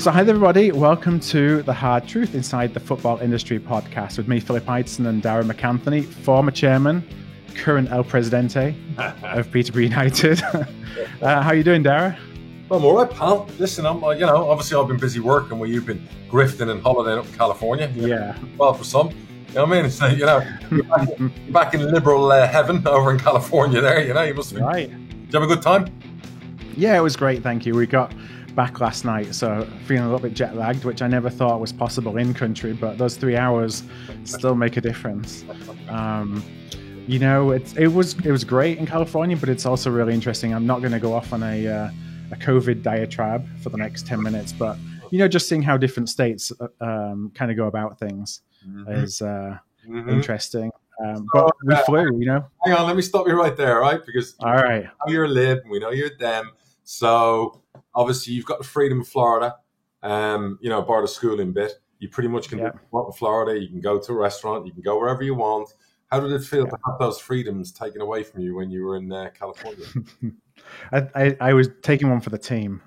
So hi everybody, welcome to The Hard Truth Inside the Football Industry podcast with me, Philip Ideson, and Darren McAnthony, former chairman, current El Presidente of Peterborough United. How are you doing, Darren? I'm all right, pal. Listen, obviously I've been busy working where you've been grifting and holidaying up in California. Yeah. Well, for some. You know what I mean? It's, you're back in liberal heaven over in California there, you must have been. Right. Did you have a good time? Yeah, it was great, thank you. We got back last night, so feeling a little bit jet lagged, which I never thought was possible in country, but those 3 hours still make a difference. It was great in California, but it's also really interesting. I'm not going to go off on a COVID diatribe for the next 10 minutes, but just seeing how different states kind of go about things is interesting. But we flew, Hang on, let me stop you right there, right? Because all right, we know you're a lib, we know you're a dem, so obviously you've got the freedom of Florida, bar the schooling bit. You pretty much can go to Florida, you can go to a restaurant, you can go wherever you want. How did it feel to have those freedoms taken away from you when you were in California? I was taking one for the team.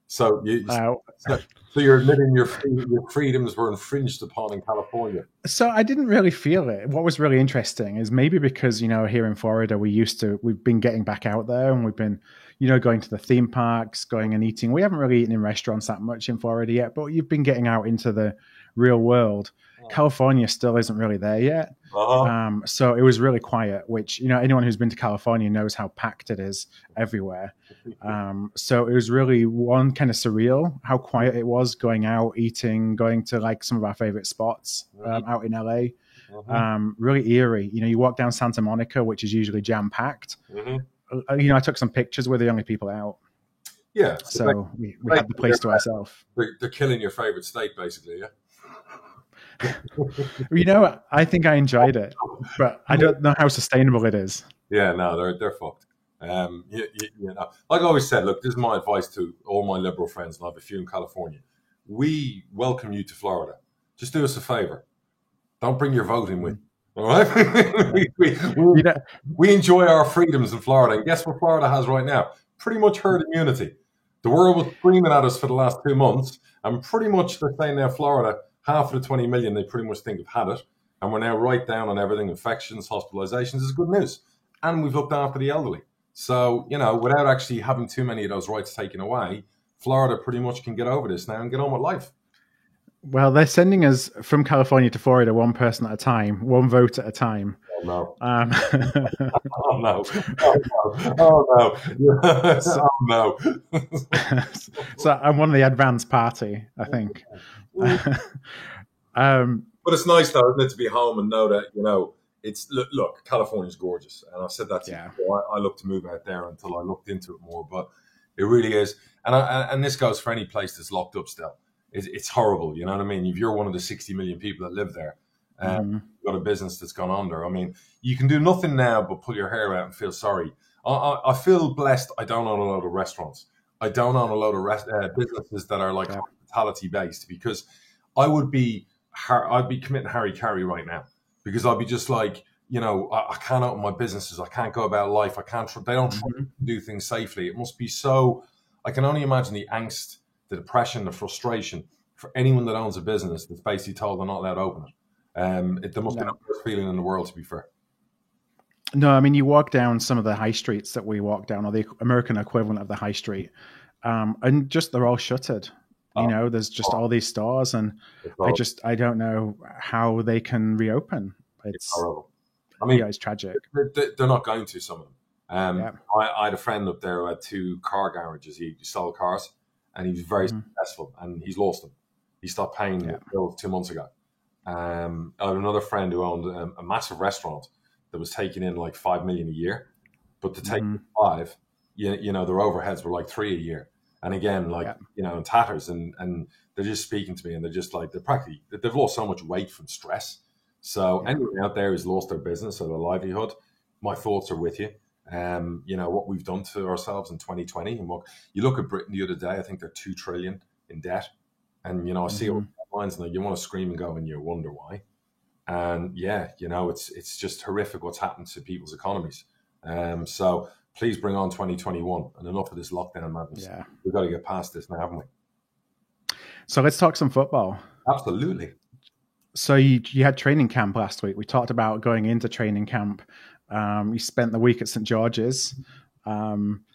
So you're admitting your freedoms were infringed upon in California. So I didn't really feel it. What was really interesting is maybe because, here in Florida, we've been getting back out there and we've been, going to the theme parks, going and eating. We haven't really eaten in restaurants that much in Florida yet, but you've been getting out into the real world. California still isn't really there yet. So it was really quiet, which, anyone who's been to California knows how packed it is everywhere. So it was really one kind of surreal how quiet it was going out, eating, going to like some of our favorite spots out in LA. Really eerie. You walk down Santa Monica, which is usually jam packed. I took some pictures. We're the only people out. Yeah. So we had the place to ourselves. They're killing your favorite state, basically, yeah? I think I enjoyed it, but I don't know how sustainable it is. Yeah, no, they're fucked. Like I always said, look, this is my advice to all my liberal friends, and I have a few in California. We welcome you to Florida. Just do us a favor. Don't bring your vote in with you. All right? we enjoy our freedoms in Florida. And guess what Florida has right now? Pretty much herd immunity. The world was screaming at us for the last 2 months, and pretty much they're saying now Florida, half of the 20 million they pretty much think have had it. And we're now right down on everything, infections, hospitalizations. This is good news. And we've looked after the elderly. So, without actually having too many of those rights taken away, Florida pretty much can get over this now and get on with life. Well, they're sending us from California to Florida one person at a time, one vote at a time. Oh, no. Oh, no. Oh, no. So, no. So I'm one of the advanced party, I think. But it's nice, though, isn't it, to be home and know that, it's look, California's gorgeous. And I've said that to you before. I look to move out there until I looked into it more. But it really is. And this goes for any place that's locked up still. It's horrible, you know what I mean? If you're one of the 60 million people that live there, you've got a business that's gone under. I mean, you can do nothing now but pull your hair out and feel sorry. I feel blessed I don't own a load of restaurants. I don't own a load of businesses that are like hospitality based, because I'd be committing Harry Carey right now, because I'd be just like, I can't open my businesses. I can't go about life. They don't try to do things safely. It must be so, I can only imagine the angst, the depression, the frustration for anyone that owns a business that's basically told they're not allowed to open it. There must be no worse feeling in the world, to be fair. No, I mean, you walk down some of the high streets that we walk down, or the American equivalent of the high street, and just they're all shuttered. There's just all these stores, and I don't know how they can reopen. It's horrible. I mean, it's tragic. They're not going to, some of them. I had a friend up there who had 2 car garages. He sold cars, and he was very successful, and he's lost them. He stopped paying the bills 2 months ago. I had another friend who owned a massive restaurant that was taking in like 5 million a year, but to take 5, their overheads were like 3 a year. And again, in tatters, and they're just speaking to me, and they're just like, they've lost so much weight from stress. So anyone out there who's lost their business or their livelihood, my thoughts are with you. What we've done to ourselves in 2020, and what you look at Britain the other day, I think they're 2 trillion in debt. And, I see all the lines, and you want to scream and go, and you wonder why. And it's just horrific what's happened to people's economies. So please bring on 2021 and enough of this lockdown madness. Yeah. We've got to get past this now, haven't we? So let's talk some football. Absolutely. So you had training camp last week. We talked about going into training camp. You spent the week at St. George's. Some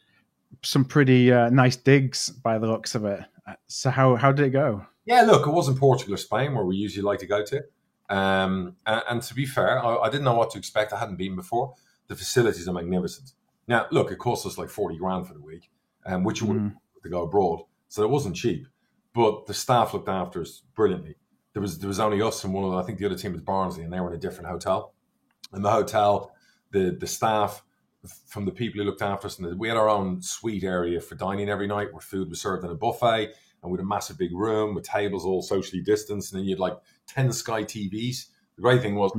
pretty nice digs by the looks of it. So how did it go? Yeah, look, it wasn't Portugal or Spain where we usually like to go to. And to be fair, I didn't know what to expect. I hadn't been before. The facilities are magnificent. Now, look, it cost us like 40 grand for the week, which would to go abroad. So it wasn't cheap. But the staff looked after us brilliantly. There was only us and one of I think the other team was Barnsley, and they were in a different hotel. In the hotel, the staff from the people who looked after us, and we had our own suite area for dining every night where food was served in a buffet, and we had a massive big room with tables all socially distanced, and then you had like 10 Sky TVs. The great thing was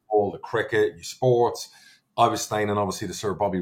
all the cricket, your sports. I was staying in obviously the Sir Bobby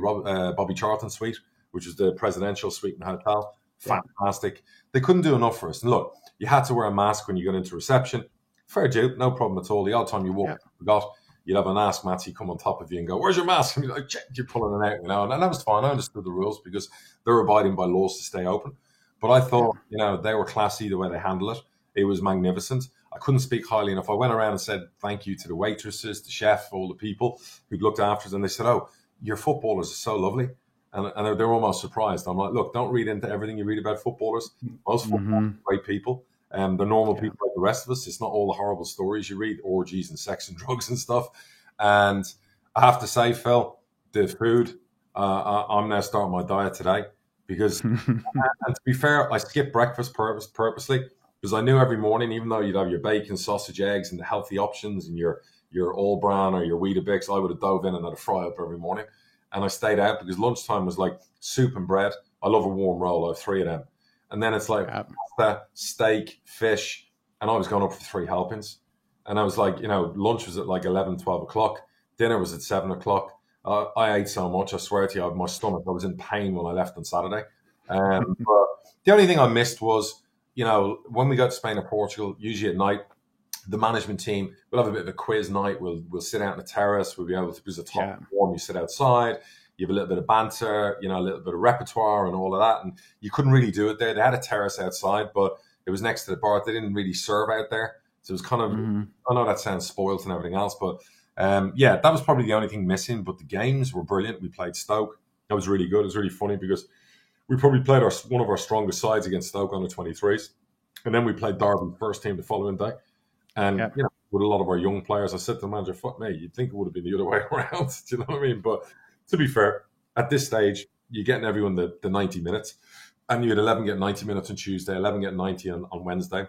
Charlton suite, which was the presidential suite in the hotel. Fantastic. They couldn't do enough for us. And look, you had to wear a mask when you got into reception. Fair due, no problem at all. The odd time you walk, forgot, you'd have an ask Matty come on top of you and go, "Where's your mask?" And you're like, you're pulling it out, you know. And that was fine. I understood the rules because they're abiding by laws to stay open. But I thought, you know, they were classy the way they handled it. It was magnificent. I couldn't speak highly enough. I went around and said thank you to the waitresses, the chef, all the people who'd looked after us. And they said, "Oh, your footballers are so lovely." And they're almost surprised. I'm like, look, don't read into everything you read about footballers. Most footballers are great people. They're normal people like the rest of us. It's not all the horrible stories you read, orgies and sex and drugs and stuff. And I have to say, Phil, the food, I'm now starting my diet today because, and to be fair, I skipped breakfast purposely because I knew every morning, even though you'd have your bacon, sausage, eggs, and the healthy options and your All Bran or your Weetabix, I would have dove in and had a fry up every morning. And I stayed out because lunchtime was like soup and bread. I love a warm roll. I have 3 of them. And then it's like pasta, steak, fish. And I was going up for 3 helpings. And I was like, you know, lunch was at like 11, 12 o'clock. Dinner was at 7 o'clock. I ate so much, I swear to you, my stomach, I was in pain when I left on Saturday. But the only thing I missed was, you know, when we got to Spain or Portugal, usually at night, the management team, we'll have a bit of a quiz night. We'll sit out on the terrace. We'll be able to, because it's hot and warm, you sit outside. You have a little bit of banter, you know, a little bit of repertoire and all of that. And you couldn't really do it there. They had a terrace outside, but it was next to the bar. They didn't really serve out there. So it was kind of, I know that sounds spoiled and everything else, but yeah, that was probably the only thing missing. But the games were brilliant. We played Stoke. That was really good. It was really funny because we probably played one of our strongest sides against Stoke under 23s. And then we played Derby first team the following day. And, you know, with a lot of our young players, I said to the manager, "Fuck me, you'd think it would have been the other way around." Do you know what I mean? But to be fair, at this stage, you're getting everyone the 90 minutes. And you had 11 get 90 minutes on Tuesday, 11 get 90 on Wednesday.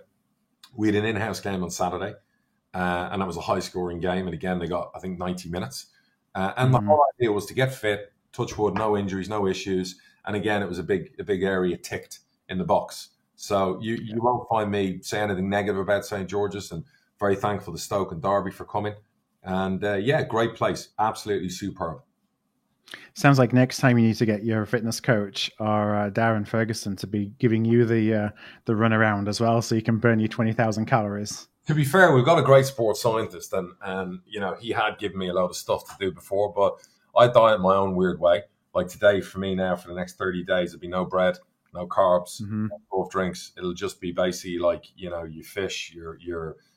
We had an in-house game on Saturday, and that was a high-scoring game. And again, they got, I think, 90 minutes. And the whole idea was to get fit, touch wood, no injuries, no issues. And again, it was a big area ticked in the box. So you won't find me say anything negative about St. George's, and very thankful to Stoke and Derby for coming. And yeah, great place. Absolutely superb. Sounds like next time you need to get your fitness coach or Darren Ferguson to be giving you the run around as well, so you can burn your 20,000 calories. To be fair, we've got a great sports scientist, and you know, he had given me a lot of stuff to do before, but I diet my own weird way. Like today, for me now, for the next 30 days, it'll be no bread, no carbs, no soft drinks. It'll just be basically like, you know, your fish, your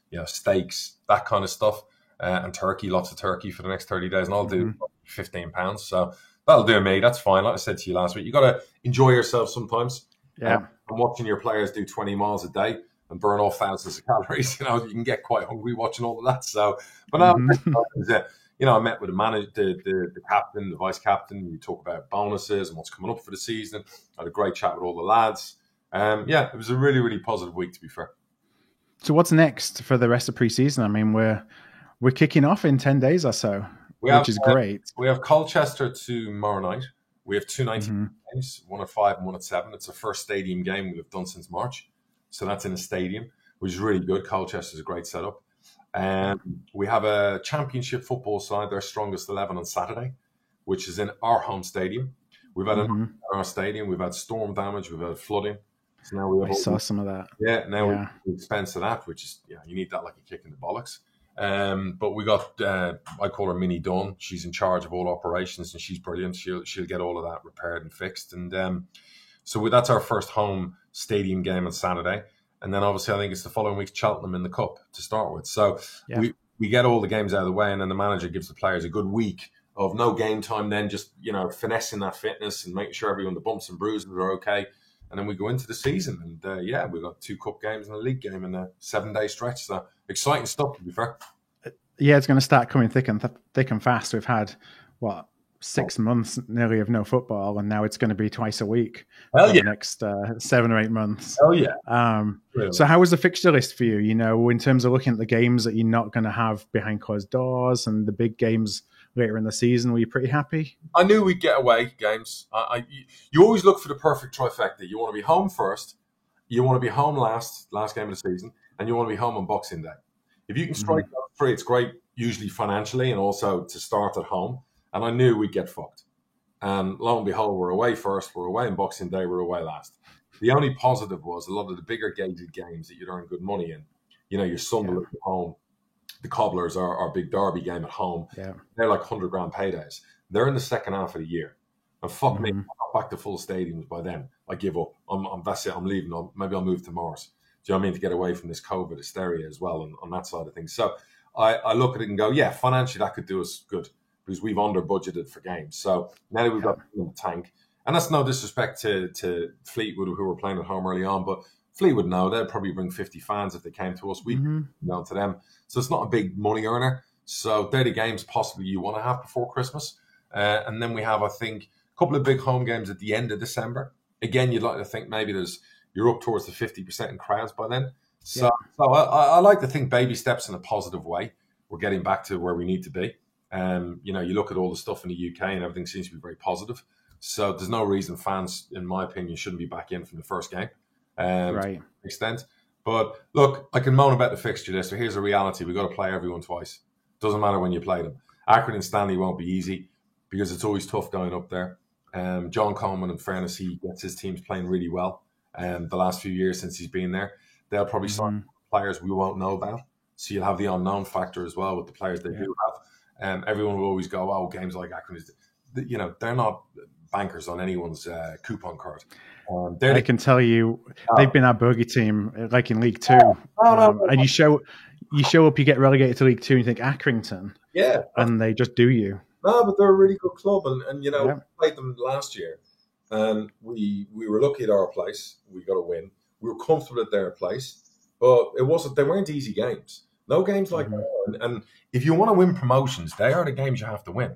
you know, steaks, that kind of stuff, and turkey, lots of turkey for the next 30 days, and I'll do 15 pounds. So that'll do me. That's fine. Like I said to you last week, you got to enjoy yourself sometimes. Yeah. I'm watching your players do 20 miles a day and burn off thousands of calories. You know, you can get quite hungry watching all of that. So, but now, you know, I met with the manager, the captain, the vice captain. We talk about bonuses and what's coming up for the season. I had a great chat with all the lads. Yeah, it was a really, really positive week, to be fair. So what's next for the rest of pre-season? I mean, we're kicking off in 10 days or so, which is great. We have Colchester tomorrow night. We have 2 19 games, 1 at 5 and 1 at 7. It's the first stadium game we've done since March. So that's in a stadium, which is really good. Colchester's a great setup. We have a championship football side, their strongest 11 on Saturday, which is in our home stadium. We've had in our stadium, we've had storm damage, we've had flooding. So now we have saw some of that. Yeah, now we're at the expense of that, which is, you need that like a kick in the bollocks. But we got, I call her Mini Dawn. She's in charge of all operations, and she's brilliant. She'll get all of that repaired and fixed. And so that's our first home stadium game on Saturday. And then obviously I think it's the following week Cheltenham in the Cup to start with. So we get all the games out of the way, and then the manager gives the players a good week of no game time, then just, finessing that fitness and making sure everyone, the bumps and bruises are okay. And then we go into the season, and we've got 2 cup games and a league game in a 7-day stretch. So exciting stuff, to be fair. Yeah, it's going to start coming thick and fast. We've had 6 months nearly of no football, and now it's going to be twice a week for the next 7 or 8 months. Oh yeah. Really? So how was the fixture list for you? In terms of looking at the games that you're not going to have behind closed doors and the big games later in the season, were you pretty happy? I knew we'd get away games. You always look for the perfect trifecta. You want to be home first, you want to be home last game of the season, and you want to be home on Boxing Day. If you can strike that 3, it's great, usually financially and also to start at home. And I knew we'd get fucked. And lo and behold, we're away first, we're away on Boxing Day, we're away last. The only positive was a lot of the bigger gated games that you'd earn good money in. Your Sunderland at home, the Cobblers, our big derby game at home. Yeah. They're like 100 grand paydays. They're in the second half of the year. And fuck me, I'm not back to full stadiums by then. I give up. That's it. I'm leaving. Maybe I'll move to Mars. Do you know what I mean? To get away from this COVID hysteria as well on that side of things. So I look at it and go, yeah, financially that could do us good, because we've under budgeted for games. So now that we've got the tank, and that's no disrespect to Fleetwood, who were playing at home early on, but Fleetwood know they'd probably bring 50 fans if they came to us. We'd go to them. So it's not a big money earner. So they're the games possibly you want to have before Christmas. And then we have, I think, a couple of big home games at the end of December. Again, you'd like to think maybe you're up towards the 50% in crowds by then. So I like to think baby steps in a positive way. We're getting back to where we need to be. You look at all the stuff in the UK and everything seems to be very positive. So there's no reason fans, in my opinion, shouldn't be back in from the first game. To an extent. But look, I can moan about the fixture list. So here's the reality. We've got to play everyone twice. Doesn't matter when you play them. Accrington and Stanley won't be easy because it's always tough going up there. John Coleman, in fairness, he gets his teams playing really well. The last few years since he's been there, they'll probably sign players we won't know about. So you'll have the unknown factor as well with the players they do have. Everyone will always go, oh, games like Accrington, they're not bankers on anyone's coupon card. I can tell you, they've been our bogey team, like in League Two. And you show up, you get relegated to League Two, and you think Accrington, and they just do you. No, but they're a really good club, and we played them last year, and we were lucky at our place. We got a win. We were comfortable at their place, but they weren't easy games. No games like that. And if you want to win promotions, they are the games you have to win.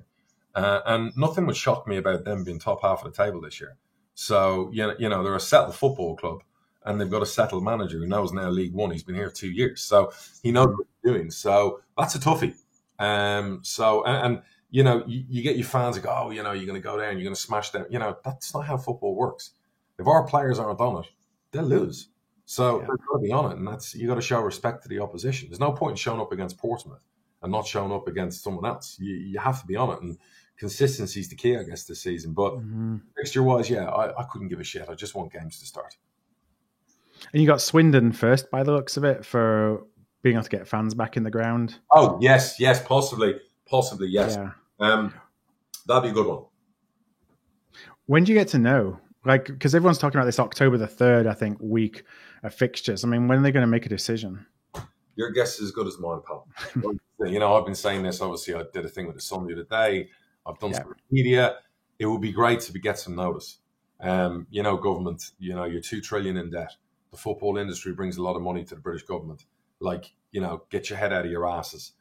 And nothing would shock me about them being top half of the table this year. So, they're a settled football club, and they've got a settled manager who knows now League One. He's been here 2 years, so he knows what he's doing. So that's a toughie. You get your fans that go, oh, you're going to go there and you're going to smash them. That's not how football works. If our players aren't on it, they'll lose. So they've got to be on it, and you got to show respect to the opposition. There's no point in showing up against Portsmouth and not showing up against someone else. You have to be on it, and consistency is the key, I guess, this season. But fixture-wise, I couldn't give a shit. I just want games to start. And you got Swindon first, by the looks of it, for being able to get fans back in the ground. Oh, yes, possibly, yes. Yeah. That'd be a good one. When do you get to know? Because everyone's talking about this October the 3rd, I think, week of fixtures. I mean, when are they going to make a decision? Your guess is as good as mine, pal. I've been saying this. Obviously, I did a thing with the Sun the other day. I've done some media. It would be great to get some notice. Government, you're 2 trillion in debt. The football industry brings a lot of money to the British government. Get your head out of your asses.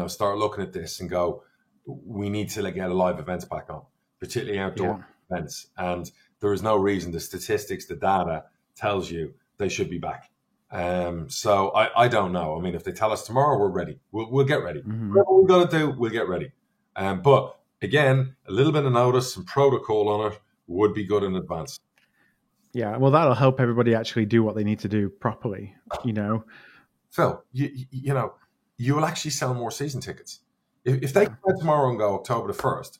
Start looking at this and go, we need to get live events back on, particularly outdoor events. And there is no reason. The statistics, the data tells you they should be back. So I don't know. I mean, if they tell us tomorrow, we're ready. We'll get ready. Whatever we've got to do, we'll get ready. But again, a little bit of notice and protocol on it would be good in advance. Yeah, well, that'll help everybody actually do what they need to do properly. Phil, you will actually sell more season tickets. If they come out tomorrow and go October the 1st,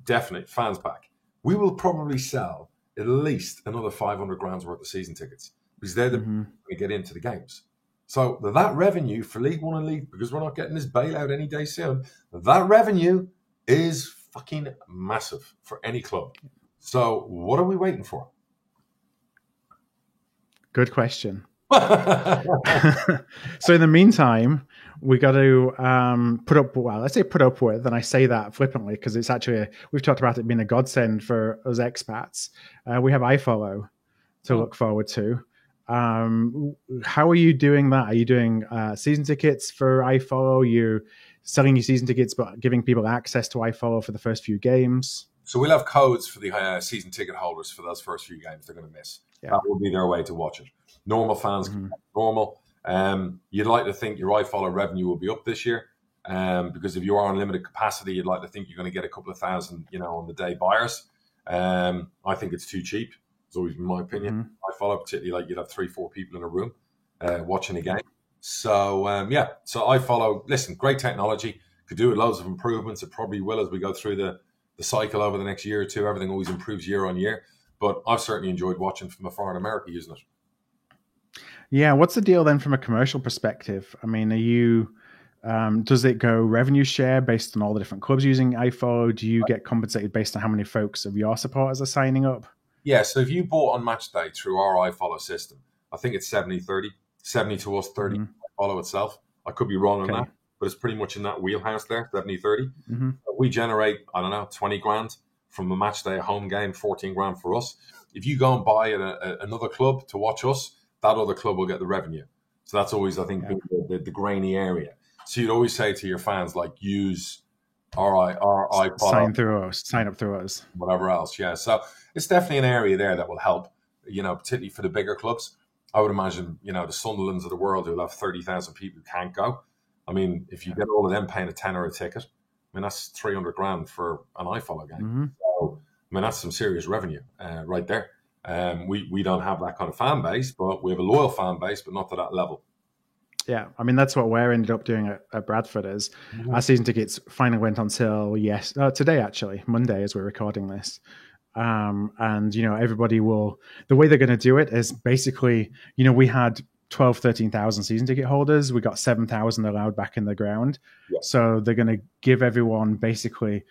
definitely fans back. We will probably sell at least another 500 grand's worth of season tickets because they're the going to get into the games. So that revenue for League One and League, because we're not getting this bailout any day soon, that revenue is fucking massive for any club. So what are we waiting for? Good question. So in the meantime, we got to let's say put up with, and I say that flippantly because it's actually, we've talked about it being a godsend for us expats. We have iFollow to look forward to. How are you doing that? Are you doing season tickets for iFollow? You're selling your season tickets, but giving people access to iFollow for the first few games? So we'll have codes for the season ticket holders for those first few games they're going to miss. Yeah. That will be their way to watch it. Normal fans can normal. You'd like to think your iFollow revenue will be up this year, because if you are on limited capacity, you'd like to think you're going to get a couple of thousand, on the day buyers. I think it's too cheap. It's always been my opinion. iFollow, particularly, like you'd have 3-4 people in a room watching a game. So so iFollow, listen, great technology, could do with loads of improvements. It probably will as we go through the cycle over the next year or two. Everything always improves year on year, but I've certainly enjoyed watching from afar in America using it. Yeah, what's the deal then from a commercial perspective? I mean, are you does it go revenue share based on all the different clubs using iFollow? Do you get compensated based on how many folks of your supporters are signing up? Yeah, so if you bought on match day through our iFollow system, I think it's 70-30, 70 to us, 30 to iFollow itself. I could be wrong on that, but it's pretty much in that wheelhouse there, 70-30. We generate, I don't know, 20 grand from a match day home game, 14 grand for us. If you go and buy another club to watch us, that other club will get the revenue. So that's always, I think, the grainy area. So you'd always say to your fans, like, use our iFollow. Sign up through us. Whatever else, yeah. So it's definitely an area there that will help, particularly for the bigger clubs. I would imagine, the Sunderlands of the world who'll have 30,000 people who can't go. I mean, if you get all of them paying a tenner a ticket, I mean, that's 300 grand for an iFollow game. So, I mean, that's some serious revenue right there. We don't have that kind of fan base, but we have a loyal fan base, but not to that level. Yeah, I mean, that's what we ended up doing at Bradford is our season tickets finally went on sale today, actually, Monday, as we're recording this. And, everybody the way they're going to do it is basically, we had 12, 13,000 season ticket holders. We got 7,000 allowed back in the ground. Yeah. So they're going to give everyone basically,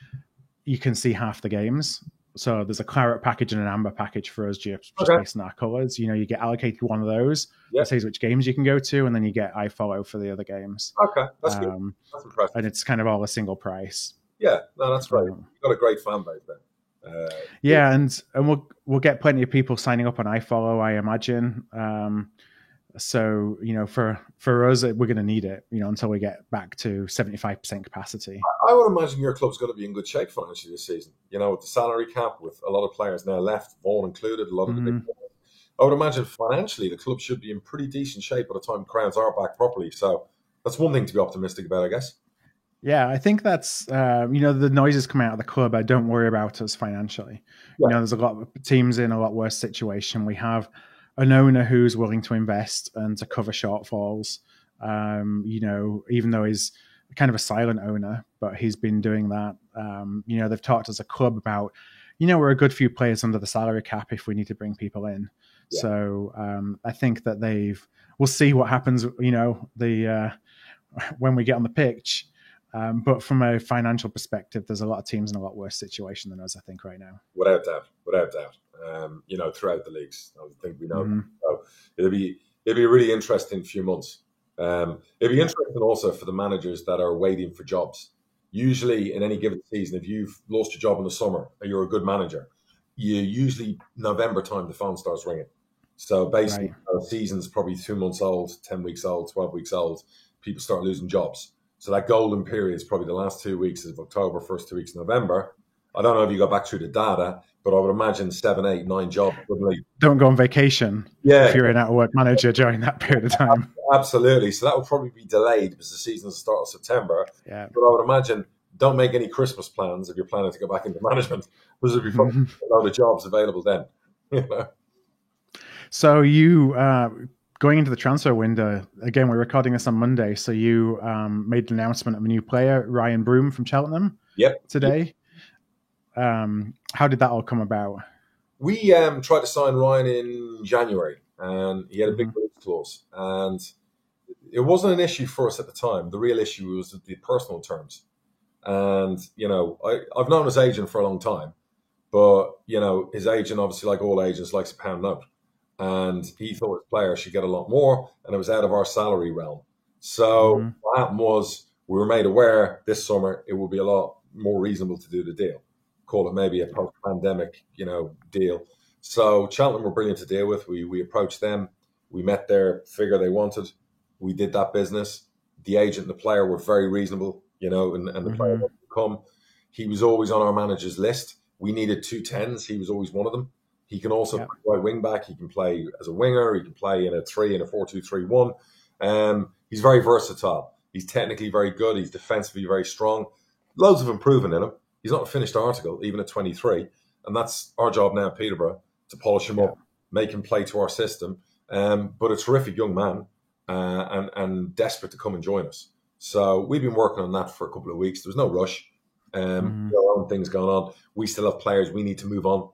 you can see half the games. So there's a claret package and an amber package for us just based on our colours. You get allocated one of those. That says which games you can go to, and then you get iFollow for the other games. Okay, that's good. That's impressive. And it's kind of all a single price. Yeah, no, that's right. You've got a great fan base there. And we'll get plenty of people signing up on iFollow, I imagine. So, for us, we're going to need it, until we get back to 75% capacity. I would imagine your club's going to be in good shape financially this season. With the salary cap, with a lot of players now left, Vaughan included, a lot of the big players. I would imagine financially the club should be in pretty decent shape by the time crowds are back properly. So that's one thing to be optimistic about, I guess. Yeah, I think that's, the noises coming out of the club, I don't worry about us financially. Yeah. There's a lot of teams in a lot worse situation. We have an owner who's willing to invest and to cover shortfalls, even though he's kind of a silent owner, but he's been doing that. They've talked as a club about, we're a good few players under the salary cap if we need to bring people in. Yeah. So I think that we'll see what happens, when we get on the pitch. But from a financial perspective, there's a lot of teams in a lot worse situation than us, I think, right now. Without doubt. Throughout the leagues, I think we know. So it'll be a really interesting few months. It'll be interesting also for the managers that are waiting for jobs. Usually, in any given season, if you've lost your job in the summer and you're a good manager, usually November time the phone starts ringing. So basically, the season's probably 2 months old, 10 weeks old, 12 weeks old. People start losing jobs. So that golden period is probably the last 2 weeks of October, first 2 weeks of November. I don't know if you go back through the data, but I would imagine 7, 8, 9 jobs. Don't go on vacation if you're an out-of-work manager during that period of time. Absolutely. So that will probably be delayed because the season will start in September. Yeah. But I would imagine don't make any Christmas plans if you're planning to go back into management because there'll be probably a lot of jobs available then. So you... going into the transfer window, again, we're recording this on Monday, so you made an announcement of a new player, Ryan Broom from Cheltenham, today. How did that all come about? We tried to sign Ryan in January, and he had a big release clause, and it wasn't an issue for us at the time. The real issue was the personal terms. And, I've known his agent for a long time, but, his agent, obviously, like all agents, likes a pound note. and he thought his player should get a lot more, and it was out of our salary realm. So what happened was we were made aware this summer it would be a lot more reasonable to do the deal. Call it maybe a post-pandemic, deal. So Cheltenham were brilliant to deal with. We approached them. We met their figure they wanted. We did that business. The agent and the player were very reasonable, and the player wanted to come. He was always on our manager's list. We needed 2 10s. He was always one of them. He can also play wing back. He can play as a winger. He can play in a 4-2-3-1. He's very versatile. He's technically very good. He's defensively very strong. Loads of improvement in him. He's not a finished article, even at 23. And that's our job now at Peterborough, to polish him up, make him play to our system. But a terrific young man and desperate to come and join us. So we've been working on that for a couple of weeks. There was no rush. There are own things going on. We still have players we need to move on,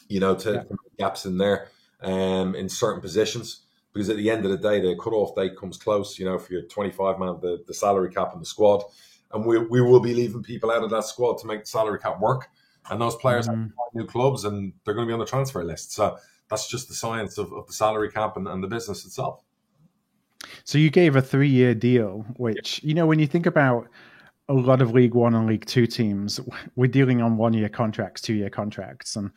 to gaps in there in certain positions. Because at the end of the day, the cut-off date comes close, for your 25-man, the salary cap in the squad. And we will be leaving people out of that squad to make the salary cap work. And those players have new clubs and they're going to be on the transfer list. So that's just the science of the salary cap and the business itself. So you gave a 3-year deal, which, when you think about a lot of League One and League Two teams, we're dealing on 1-year contracts, 2-year contracts, and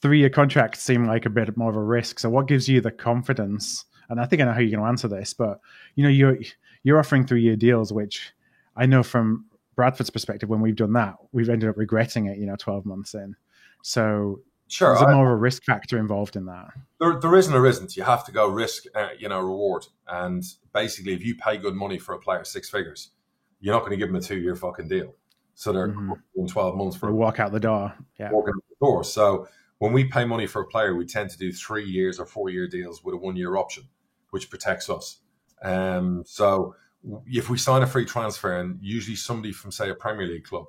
3-year contracts seem like a bit more of a risk. So what gives you the confidence? And I think I know how you're going to answer this, but you're offering 3-year deals, which I know from Bradford's perspective, when we've done that, we've ended up regretting it, 12 months in. So there's more of a risk factor involved in that. There isn't or isn't. You have to go risk, reward. And basically, if you pay good money for a player, 6 figures, you're not going to give them a 2-year fucking deal. So they're in 12 months for walk out the door. Yeah. Walk out the door. So when we pay money for a player, we tend to do 3 years or 4-year deals with a 1-year option, which protects us. So if we sign a free transfer, and usually somebody from, say, a Premier League club,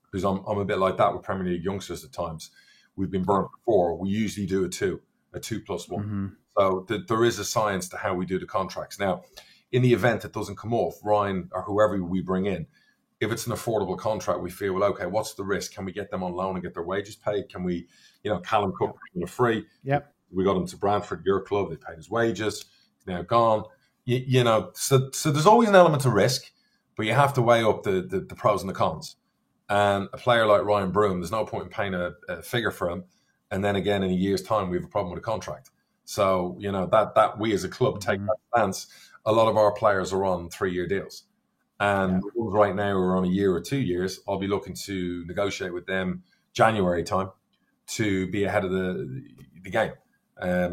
because I'm a bit like that with Premier League youngsters at times, we've been burnt before, we usually do a 2 plus 1. So there is a science to how we do the contracts. Now, in the event it doesn't come off, Ryan or whoever we bring in, if it's an affordable contract, we feel, well, okay, what's the risk? Can we get them on loan and get their wages paid? Can we, Callum Cook for free? Yep. We got him to Brantford, your club. They paid his wages. He's now gone. So there's always an element of risk, but you have to weigh up the pros and the cons. And a player like Ryan Broom, there's no point in paying a figure for him, and then again in a year's time we have a problem with a contract. So that we as a club take that stance. A lot of our players are on 3-year deals, and right now we're on a year or 2 years. I'll be looking to negotiate with them January time to be ahead of the game,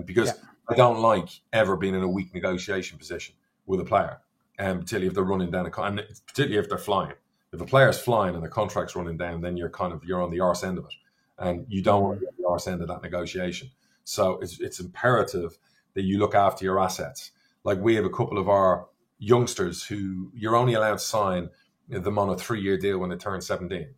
because I don't like ever being in a weak negotiation position with a player, particularly if they're running down and particularly if they're flying. If a player's flying and the contract's running down, then you're on the arse end of it, and you don't want to be on the arse end of that negotiation. So it's imperative that you look after your assets. Like we have a couple of our youngsters who you're only allowed to sign them on a 3-year deal when they turn 17.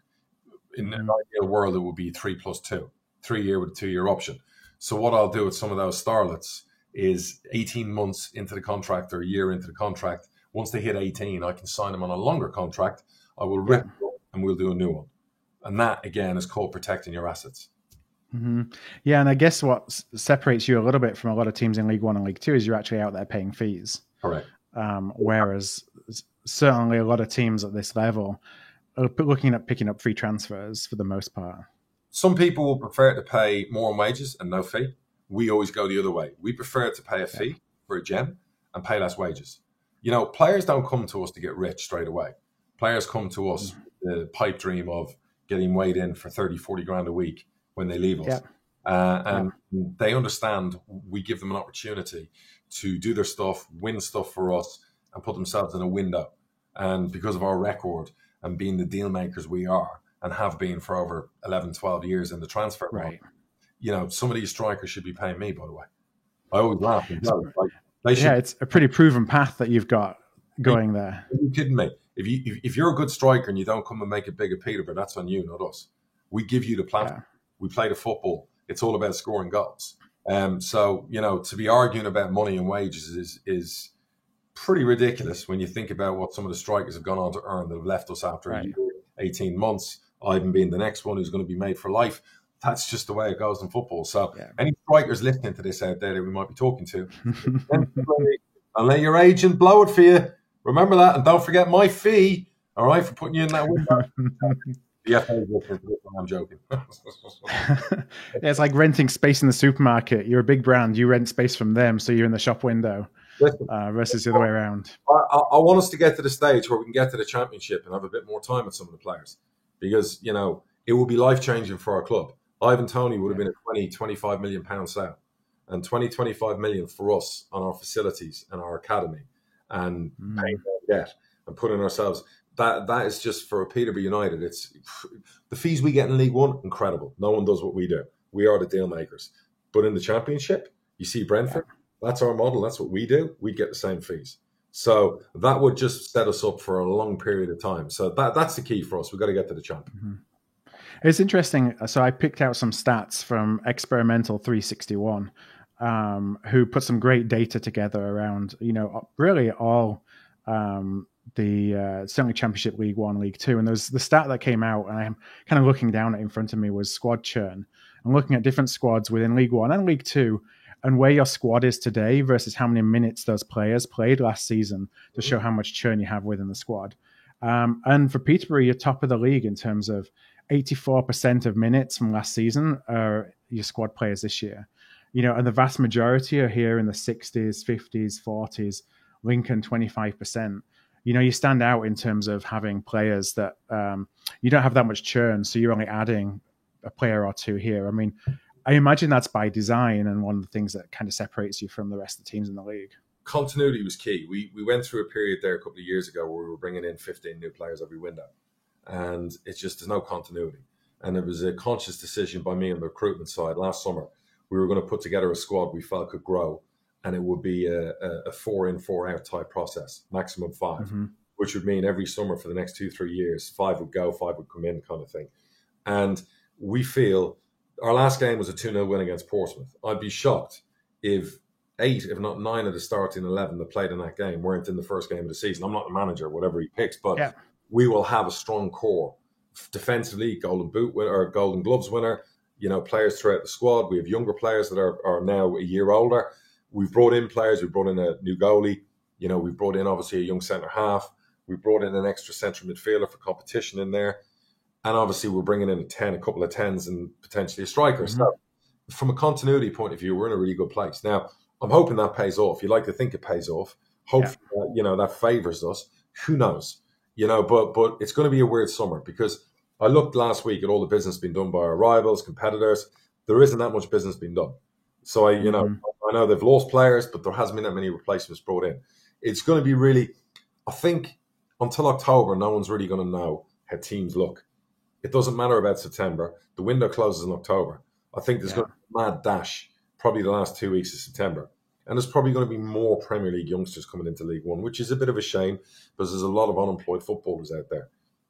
In an ideal world, it would be 3 plus 2, 3 year with a 2-year option. So what I'll do with some of those starlets is 18 months into the contract or a year into the contract, once they hit 18, I can sign them on a longer contract. I will rip it up and we'll do a new one. And that, again, is called protecting your assets. Yeah, and I guess what separates you a little bit from a lot of teams in League One and League Two is you're actually out there paying fees. Correct. Whereas certainly a lot of teams at this level are looking at picking up free transfers for the most part. Some people will prefer to pay more on wages and no fee. We always go the other way. We prefer to pay a fee for a gem and pay less wages. Players don't come to us to get rich straight away. Players come to us with the pipe dream of getting weighed in for 30, 40 grand a week when they leave us. And they understand we give them an opportunity to do their stuff, win stuff for us, and put themselves in a window. And because of our record and being the deal makers we are and have been for over 11, 12 years in the transfer market, some of these strikers should be paying me, by the way. I always laugh. It's a pretty proven path that you've got going there. Are you kidding me? If you're a good striker and you don't come and make it big at Peterborough, that's on you, not us. We give you the platform. We play the football. It's all about scoring goals. So, to be arguing about money and wages is pretty ridiculous when you think about what some of the strikers have gone on to earn that have left us after 18 months. Ivan being the next one who's going to be made for life. That's just the way it goes in football. So any strikers listening to this out there that we might be talking to, and let your agent blow it for you. Remember that, and don't forget my fee. All right, for putting you in that window. I'm joking. It's like renting space in the supermarket. You're a big brand, you rent space from them, so you're in the shop window. Versus the other way around. I want us to get to the stage where we can get to the championship and have a bit more time with some of the players, because it will be life changing for our club. Ivan Toney would have been a 20-25 million pound sale, and 20-25 million for us on our facilities and our academy, and paying our debt and putting ourselves. That is just for Peterborough United. It's the fees we get in League One, incredible. No one does what we do. We are the deal makers. But in the Championship, you see Brentford. That's our model. That's what we do. We get the same fees. So that would just set us up for a long period of time. So that's the key for us. We've got to get to the champion. It's interesting. So I picked out some stats from Experimental 361, who put some great data together around, really all the certainly Championship, League One, League Two. And there's the stat that came out, and I'm kind of looking down at in front of me, was squad churn. I'm looking at different squads within League One and League Two, and where your squad is today versus how many minutes those players played last season to show how much churn you have within the squad. And for Peterborough, you're top of the league in terms of 84% of minutes from last season are your squad players this year. And the vast majority are here in the 60s, 50s, 40s, Lincoln 25%. You stand out in terms of having players that you don't have that much churn, so you're only adding a player or two here. I mean, I imagine that's by design and one of the things that kind of separates you from the rest of the teams in the league. Continuity was key. We went through a period there a couple of years ago where we were bringing in 15 new players every window, and it's just there's no continuity. And it was a conscious decision by me on the recruitment side last summer. We were going to put together a squad we felt could grow, and it would be a 4-in, 4-out type process, maximum 5, which would mean every summer for the next 2-3 years, 5 would go, 5 would come in kind of thing. And we feel our last game was a 2-0 win against Portsmouth. I'd be shocked if 8, if not 9 of the starting 11 that played in that game weren't in the first game of the season. I'm not the manager, whatever he picks, but we will have a strong core. Defensively, Golden Boot winner or Golden Gloves winner, players throughout the squad. We have younger players that are now a year older. We've brought in players. We've brought in a new goalie. We've brought in obviously a young centre half. We've brought in an extra central midfielder for competition in there. And obviously we're bringing in a couple of 10s and potentially a striker. So from a continuity point of view, we're in a really good place. Now, I'm hoping that pays off. You like to think it pays off. Hopefully, that favours us. Who knows? But it's going to be a weird summer, because I looked last week at all the business being done by our rivals, competitors. There isn't that much business being done. So I know they've lost players, but there hasn't been that many replacements brought in. It's going to be really, I think, until October, no one's really going to know how teams look. It doesn't matter about September. The window closes in October. I think there's going to be a mad dash probably the last 2 weeks of September. And there's probably going to be more Premier League youngsters coming into League One, which is a bit of a shame because there's a lot of unemployed footballers out there.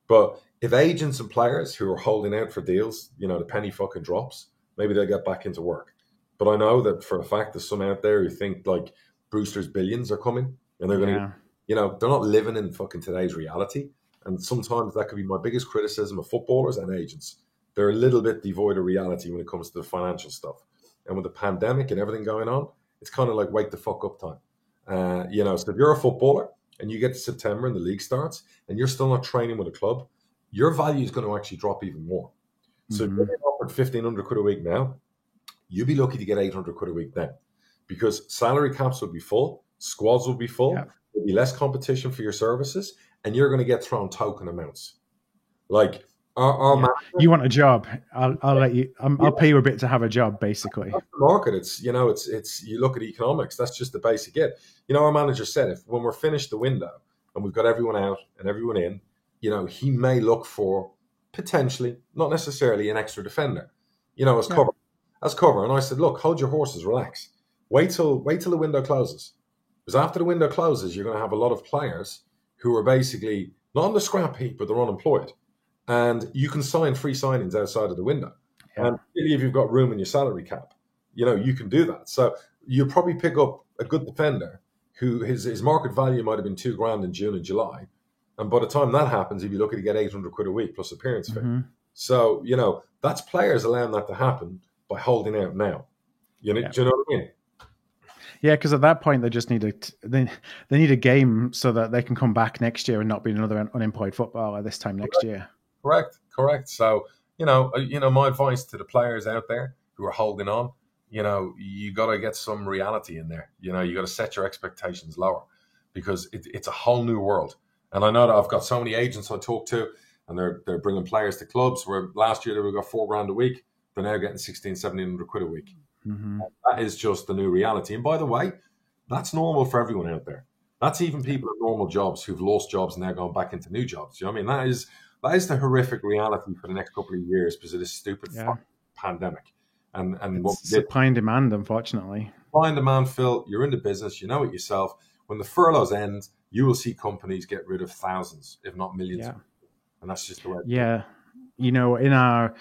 But if agents and players who are holding out for deals, the penny fucking drops, maybe they'll get back into work. But I know that for a fact there's some out there who think like Brewster's billions are coming and they're going to, they're not living in fucking today's reality. And sometimes that could be my biggest criticism of footballers and agents. They're a little bit devoid of reality when it comes to the financial stuff. And with the pandemic and everything going on, it's kind of like wake the fuck up time. So if you're a footballer and you get to September and the league starts and you're still not training with a club, your value is going to actually drop even more. So if you're offered 1,500 quid a week now, you'll be lucky to get 800 quid a week then, because salary caps will be full, squads will be full, there'll be less competition for your services, and you're going to get thrown token amounts. Like you want a job? I'll let you. I'll pay you a bit to have a job, basically. That's the market. It's you look at economics. That's just the basic it. Our manager said if when we're finished the window and we've got everyone out and everyone in, he may look for potentially, not necessarily, an extra defender, as cover. And I said, look, hold your horses, relax. Wait till the window closes. Because after the window closes, you're going to have a lot of players who are basically not on the scrap heap, but they're unemployed. And you can sign free signings outside of the window. Yeah. And if you've got room in your salary cap, you can do that. So you'll probably pick up a good defender who his market value might have been $2,000 in June and July. And by the time that happens, if you look at, you get 800 quid a week plus appearance fee. So, that's players allowing that to happen by holding out now. Do you know what I mean? Yeah, because at that point they just need they need a game so that they can come back next year and not be another unemployed footballer this time next year. Correct. So, my advice to the players out there who are holding on, you got to get some reality in there. You got to set your expectations lower because it's a whole new world. And I know that I've got so many agents I talk to, and they're bringing players to clubs where last year they got $4,000 a week. They're now getting 1,700 quid a week. That is just the new reality. And by the way, that's normal for everyone out there. That's even people in normal jobs who've lost jobs and they're going back into new jobs. You know what I mean? That is the horrific reality for the next couple of years because of this stupid pandemic. And what supply and demand, unfortunately. Supply and demand, Phil, you're in the business, you know it yourself. When the furloughs end, you will see companies get rid of thousands, if not millions. Yeah. And that's just the way. Yeah. In our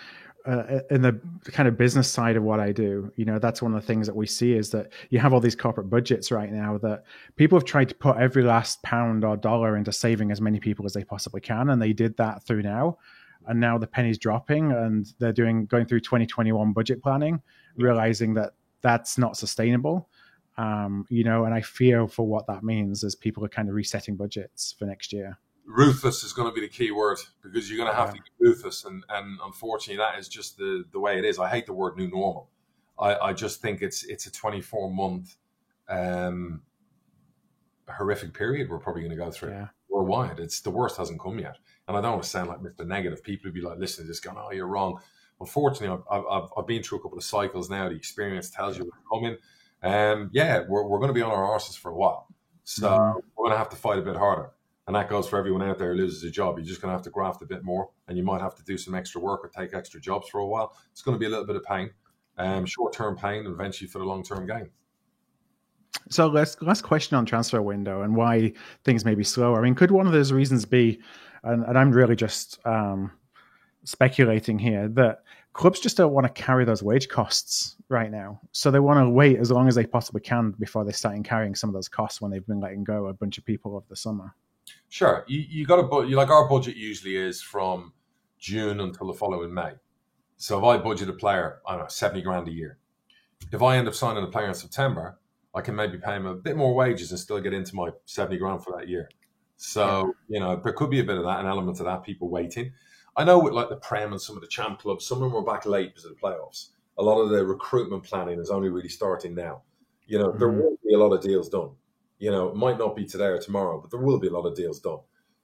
in the kind of business side of what I do, that's one of the things that we see is that you have all these corporate budgets right now that people have tried to put every last pound or dollar into saving as many people as they possibly can. And they did that through now. And now the penny's dropping and they're going through 2021 budget planning, realizing that that's not sustainable. And I fear for what that means as people are kind of resetting budgets for next year. Ruthless is going to be the key word because you're going to have to get ruthless. And unfortunately, that is just the way it is. I hate the word new normal. I just think it's a 24-month horrific period we're probably going to go through worldwide. It's the worst hasn't come yet. And I don't want to sound like Mr. Negative. People would be like, listen to this going, oh, you're wrong. Unfortunately, I've been through a couple of cycles now. The experience tells you what's coming. We're going to be on our arses for a while. So we're going to have to fight a bit harder. And that goes for everyone out there who loses a job. You're just going to have to graft a bit more and you might have to do some extra work or take extra jobs for a while. It's going to be a little bit of pain, short-term pain, and eventually for the long-term gain. So last question on transfer window and why things may be slow. I mean, could one of those reasons be, and I'm really just speculating here, that clubs just don't want to carry those wage costs right now. So they want to wait as long as they possibly can before they start carrying some of those costs when they've been letting go a bunch of people over the summer. Sure. You got to, like our budget usually is from June until the following May. So if I budget a player, I don't know, 70 grand a year. If I end up signing a player in September, I can maybe pay him a bit more wages and still get into my 70 grand for that year. So, there could be a bit of that, an element of that, people waiting. I know with like the Prem and some of the champ clubs, some of them were back late because of the playoffs. A lot of the recruitment planning is only really starting now. There will be a lot of deals done. It might not be today or tomorrow, but there will be a lot of deals done.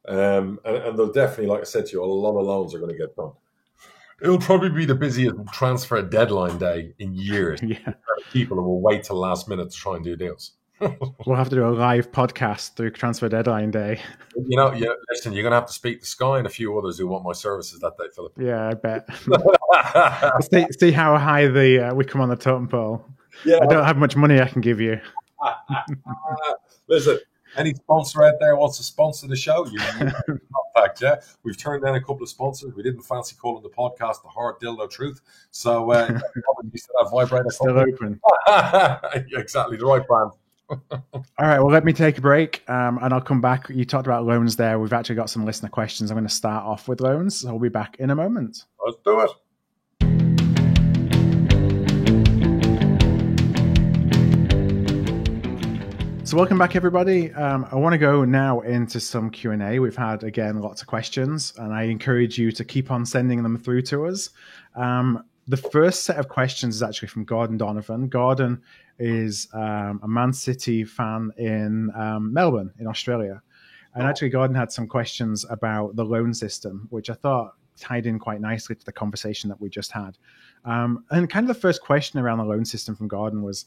And there'll definitely, like I said to you, a lot of loans are going to get done. It'll probably be the busiest transfer deadline day in years. People will wait till last minute to try and do deals. We'll have to do a live podcast through transfer deadline day. Listen, you're going to have to speak to Sky and a few others who want my services that day, Philip. Yeah, I bet. see how high we come on the totem pole. Yeah, I don't have much money I can give you. Listen, any sponsor out there wants to sponsor the show, you contact, yeah. We've turned down a couple of sponsors. We didn't fancy calling the podcast the Hard Dildo Truth. So you still have vibrator. Still open. Exactly, the right brand. All right, well, let me take a break and I'll come back. You talked about loans there. We've actually got some listener questions. I'm going to start off with loans. So I'll be back in a moment. Let's do it. So welcome back, everybody. I want to go now into some Q&A. We've had, again, lots of questions, and I encourage you to keep on sending them through to us. The first set of questions is actually from Gordon Donovan. Gordon is a Man City fan in Melbourne, in Australia. And actually, Gordon had some questions about the loan system, which I thought tied in quite nicely to the conversation that we just had. And kind of the first question around the loan system from Gordon was,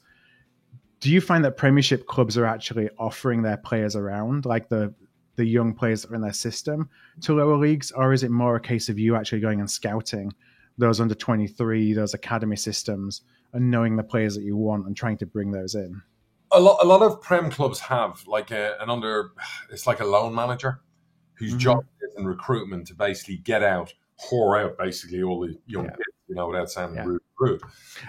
do you find that Premiership clubs are actually offering their players around, like the young players that are in their system, to lower leagues? Or is it more a case of you actually going and scouting those under 23, those academy systems, and knowing the players that you want and trying to bring those in? A lot of Prem clubs have like it's like a loan manager whose job is in recruitment to basically whore out basically all the young kids, without sounding rude.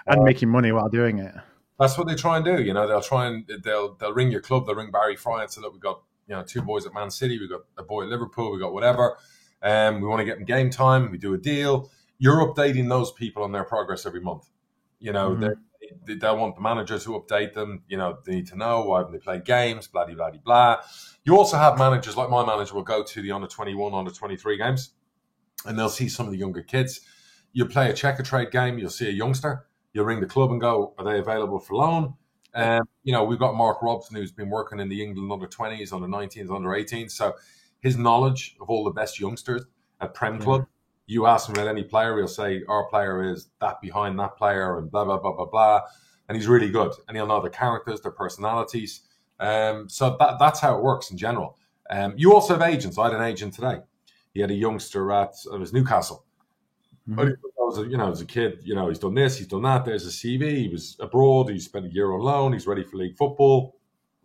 And making money while doing it. That's what they try and do. They'll ring your club, they'll ring Barry Fry and say, look, we've got two boys at Man City, we got a boy at Liverpool, we got whatever. We want to get them game time. We do a deal. You're updating those people on their progress every month. They want the managers who update them. They need to know why haven't they played games, blah, blah, blah, blah. You also have managers, like my manager will go to the under 21, under 23 games, and they'll see some of the younger kids. You play a checker trade game, you'll see a youngster. You'll ring the club and go, are they available for loan? We've got Mark Robson, who's been working in the England under 20s, under 19s, under 18s. So his knowledge of all the best youngsters at Prem Club, you ask him about any player, he'll say, our player is that behind that player and blah, blah, blah, blah, blah. And he's really good. And he'll know their characters, their personalities. So that's how it works in general. You also have agents. I had an agent today. He had a youngster at Newcastle. As a kid, he's done this, he's done that. There's a CV. He was abroad. He spent a year on loan. He's ready for league football.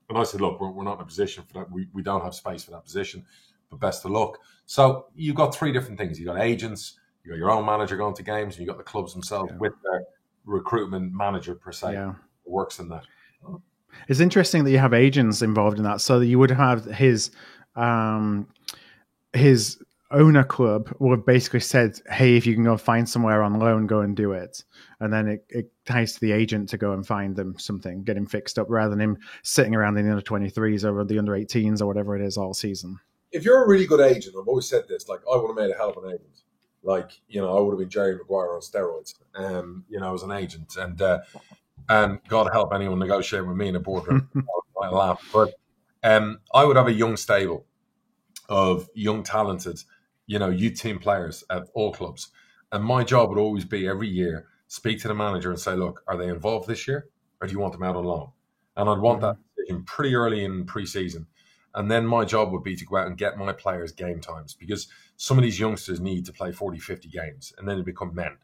And I said, look, we're not in a position for that. We don't have space for that position, but best of luck. So you've got three different things. You've got agents, you've got your own manager going to games, and you've got the clubs themselves with their recruitment manager, per se, who works in that. It's interesting that you have agents involved in that. So that you would have his owner club would have basically said, hey, if you can go find somewhere on loan, go and do it. And then it ties to the agent to go and find them something, get him fixed up, rather than him sitting around in the under 23s or the under 18s or whatever it is all season. If you're a really good agent, I've always said this, like I would have made a hell of an agent. Like, I would have been Jerry Maguire on steroids, as an agent. And God help anyone negotiating with me in a boardroom. I laugh. But I would have a young stable of young, talented, youth team players at all clubs. And my job would always be every year, speak to the manager and say, look, are they involved this year or do you want them out on loan? And I'd want that decision pretty early in pre-season. And then my job would be to go out and get my players game times, because some of these youngsters need to play 40, 50 games and then they become men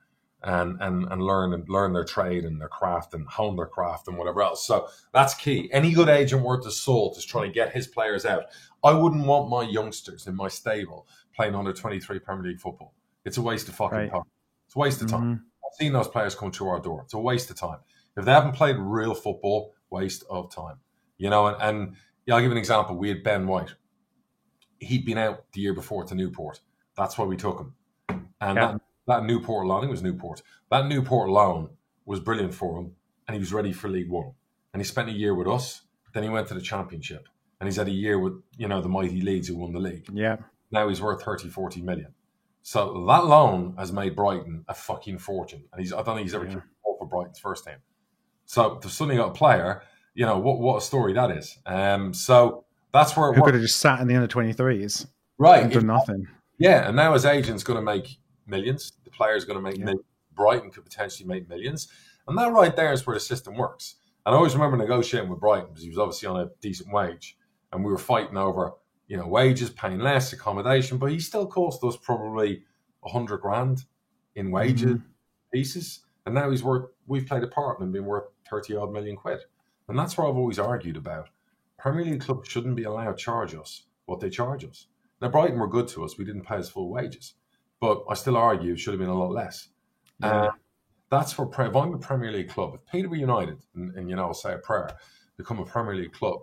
and learn their trade and their craft and hone their craft and whatever else. So that's key. Any good agent worth his salt is trying to get his players out. I wouldn't want my youngsters in my stable playing under 23 Premier League football. It's a waste of fucking time. It's a waste of time. I've seen those players come through our door. It's a waste of time. If they haven't played real football, waste of time. And I'll give an example. We had Ben White. He'd been out the year before to Newport. That's why we took him. And that Newport loan, it was Newport. That Newport loan was brilliant for him, and he was ready for League One. And he spent a year with us. Then he went to the Championship. And he's had a year with, the mighty Leeds who won the league. Yeah. Now he's worth 30, 40 million. So that loan has made Brighton a fucking fortune. And I don't think he's ever kicked the ball for Brighton's first team. So they've suddenly got a player, what a story that is. So that's where it Who could have just sat in the under 23s. Right. And done nothing. Yeah. And now his agent's going to make millions. The player's going to make millions. Brighton could potentially make millions. And that right there is where the system works. And I always remember negotiating with Brighton because he was obviously on a decent wage. And we were fighting over, wages, paying less, accommodation, but he still cost us probably 100 grand in wages pieces. And now we've played a part and been worth 30 odd million quid. And that's what I've always argued about. Premier League clubs shouldn't be allowed to charge us what they charge us. Now, Brighton were good to us. We didn't pay us full wages. But I still argue it should have been a lot less. That's where, if I'm a Premier League club, if Peterborough United, and say a prayer, become a Premier League club,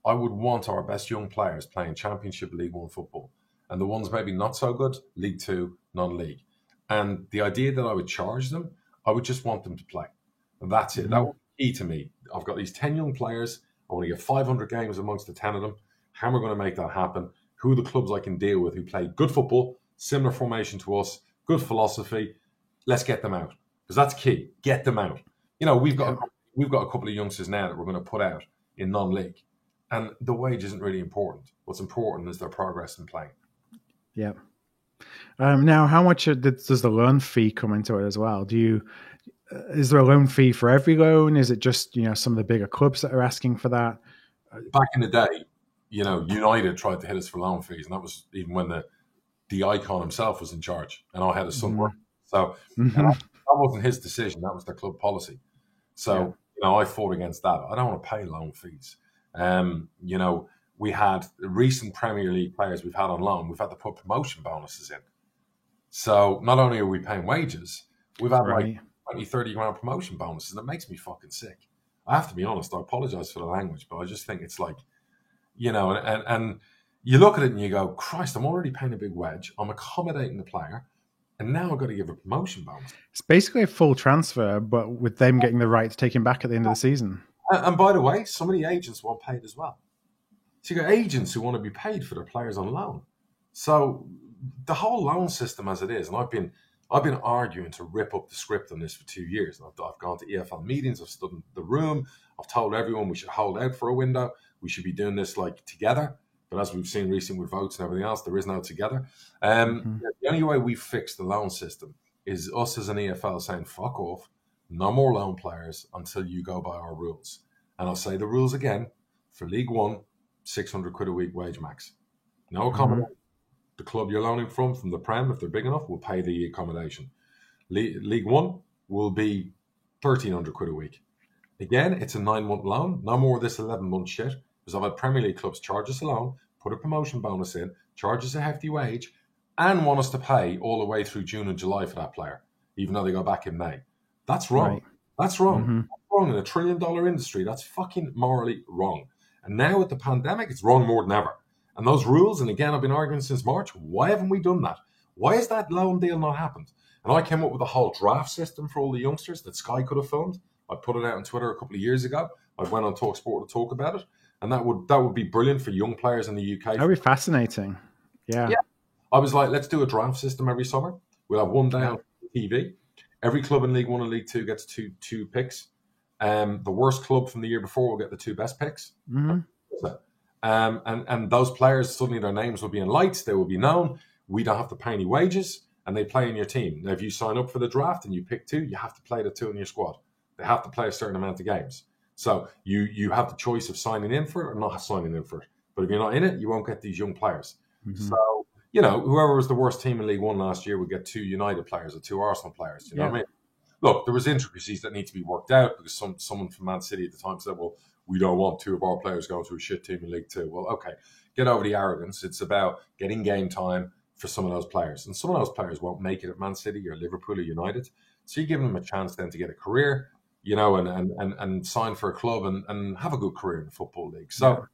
I would want our best young players playing Championship League One football. And the ones maybe not so good, League Two, non-league. And the idea that I would charge them, I would just want them to play. And that's it. That would be key to me. I've got these 10 young players. I want to get 500 games amongst the 10 of them. How am I going to make that happen? Who are the clubs I can deal with who play good football, similar formation to us, good philosophy? Let's get them out. Because that's key. Get them out. We've got a couple of youngsters now that we're going to put out in non-league. And the wage isn't really important. What's important is their progress in playing. Yeah. Now, how much does the loan fee come into it as well? Is there a loan fee for every loan? Is it just, some of the bigger clubs that are asking for that? Back in the day, United tried to hit us for loan fees. And that was even when the icon himself was in charge. And I had a son working. So that wasn't his decision. That was their club policy. So, I fought against that. I don't want to pay loan fees. We had recent Premier League players we've had on loan. We've had to put promotion bonuses in. So not only are we paying wages, we've had like 20, 30 grand promotion bonuses, and it makes me fucking sick. I have to be honest. I apologize for the language, but I just think it's like, you know, and you look at it and you go, Christ, I'm already paying a big wage. I'm accommodating the player. And now I've got to give a promotion bonus. It's basically a full transfer, but with them getting the right to take him back at the end of the season. And by the way, some of the agents want paid as well. So you got agents who want to be paid for their players on loan. So the whole loan system as it is, and I've been arguing to rip up the script on this for 2 years. I've gone to EFL meetings, I've stood in the room, I've told everyone we should hold out for a window, we should be doing this like together. But as we've seen recently with votes and everything else, there is no together. The only way we fix the loan system is us as an EFL saying, fuck off, no more loan players until you go by our rules. And I'll say the rules again. For League One, 600 quid a week wage max. No accommodation. The club you're loaning from the Prem, if they're big enough, will pay the accommodation. League One will be 1,300 quid a week. Again, it's a 9-month loan. No more of this 11-month shit. Because I've had Premier League clubs charge us a loan, put a promotion bonus in, charge us a hefty wage, and want us to pay all the way through June and July for that player, even though they go back in May. That's wrong. Right. That's wrong. That's wrong in a $1 trillion industry. That's fucking morally wrong. And now with the pandemic, it's wrong more than ever. And those rules, and again, I've been arguing since March, why haven't we done that? Why has that loan deal not happened? And I came up with a whole draft system for all the youngsters that Sky could have filmed. I put it out on Twitter a couple of years ago. I went on TalkSport to talk about it. And that would be brilliant for young players in the UK. That would be fascinating. Yeah. I was like, let's do a draft system every summer. We'll have one day on TV. Every club in League One and League Two gets two picks. The worst club from the year before will get the 2 best picks. And those players, suddenly their names will be in lights. They will be known. We don't have to pay any wages. And they play in your team. Now, if you sign up for the draft and you pick 2, you have to play the 2 in your squad. They have to play a certain amount of games. So you have the choice of signing in for it or not signing in for it. But if you're not in it, you won't get these young players. So, you know, whoever was the worst team in League One last year would get 2 United players or 2 Arsenal players. You know what I mean? Look, there was intricacies that need to be worked out because someone from Man City at the time said, well, we don't want 2 of our players going to a shit team in League Two. Well, okay, get over the arrogance. It's about getting game time for some of those players. And some of those players won't make it at Man City or Liverpool or United. So you're giving them a chance then to get a career, you know, and sign for a club and have a good career in the Football League. So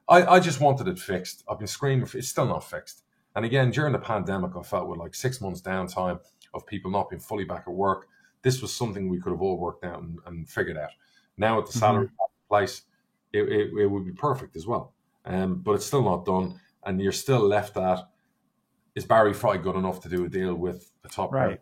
I just wanted it fixed. I've been screaming for it. It's still not fixed. And again, during the pandemic, I felt with like 6 months downtime of people not being fully back at work, this was something we could have all worked out and figured out. Now with the salary place, it would be perfect as well. But it's still not done. And you're still left at, is Barry Fry good enough to do a deal with the top player?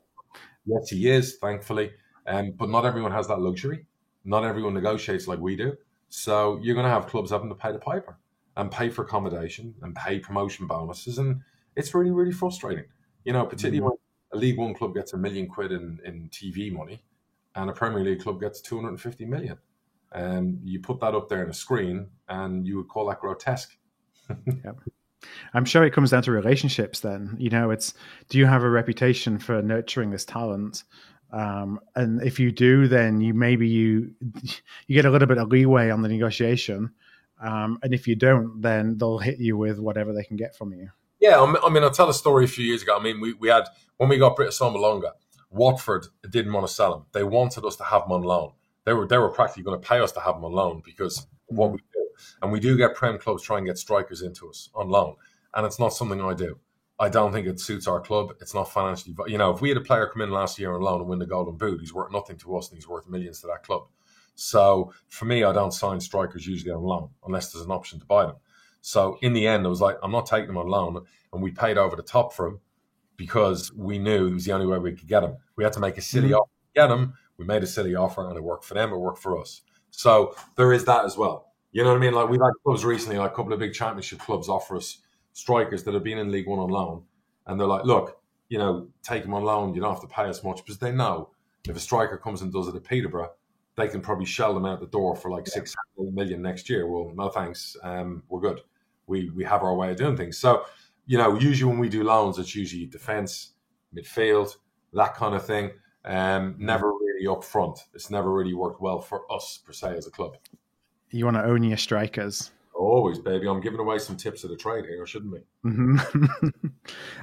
Yes, he is, thankfully. But not everyone has that luxury. Not everyone negotiates like we do. So you're going to have clubs having to pay the piper and pay for accommodation and pay promotion bonuses. And it's really, really frustrating. You know, particularly when a League One club gets £1 million in TV money and a Premier League club gets 250 million. You put that up there on a screen and you would call that grotesque. I'm sure it comes down to relationships then. You know, do you have a reputation for nurturing this talent? And if you do, then you get a little bit of leeway on the negotiation. And if you don't, then they'll hit you with whatever they can get from you. Yeah, I mean, I'll tell a story a few years ago. I mean, we had, when we got Britt Assombalonga, Watford didn't want to sell him. They wanted us to have him on loan. They were practically going to pay us to have him on loan because of what we do. And we do get Prem clubs try and get strikers into us on loan. And it's not something I do. I don't think it suits our club. It's not financially, you know, if we had a player come in last year on loan and win the Golden Boot, he's worth nothing to us and he's worth millions to that club. So for me, I don't sign strikers usually on loan unless there's an option to buy them. So in the end, I was like, I'm not taking them on loan. And we paid over the top for him because we knew it was the only way we could get him. We had to make a silly offer to get him. We made a silly offer and it worked for them. It worked for us. So there is that as well. You know what I mean? Like we've had clubs recently, like a couple of big championship clubs offer us strikers that have been in League One on loan. And they're like, look, you know, take them on loan. You don't have to pay us much because they know if a striker comes and does it at Peterborough, they can probably shell them out the door for like 6 million next year. Well, no thanks. We're good. We have our way of doing things. So, you know, usually when we do loans, it's usually defence, midfield, that kind of thing. Never really up front. It's never really worked well for us, per se, as a club. You want to own your strikers. Always, baby. I'm giving away some tips of the trade here, shouldn't we?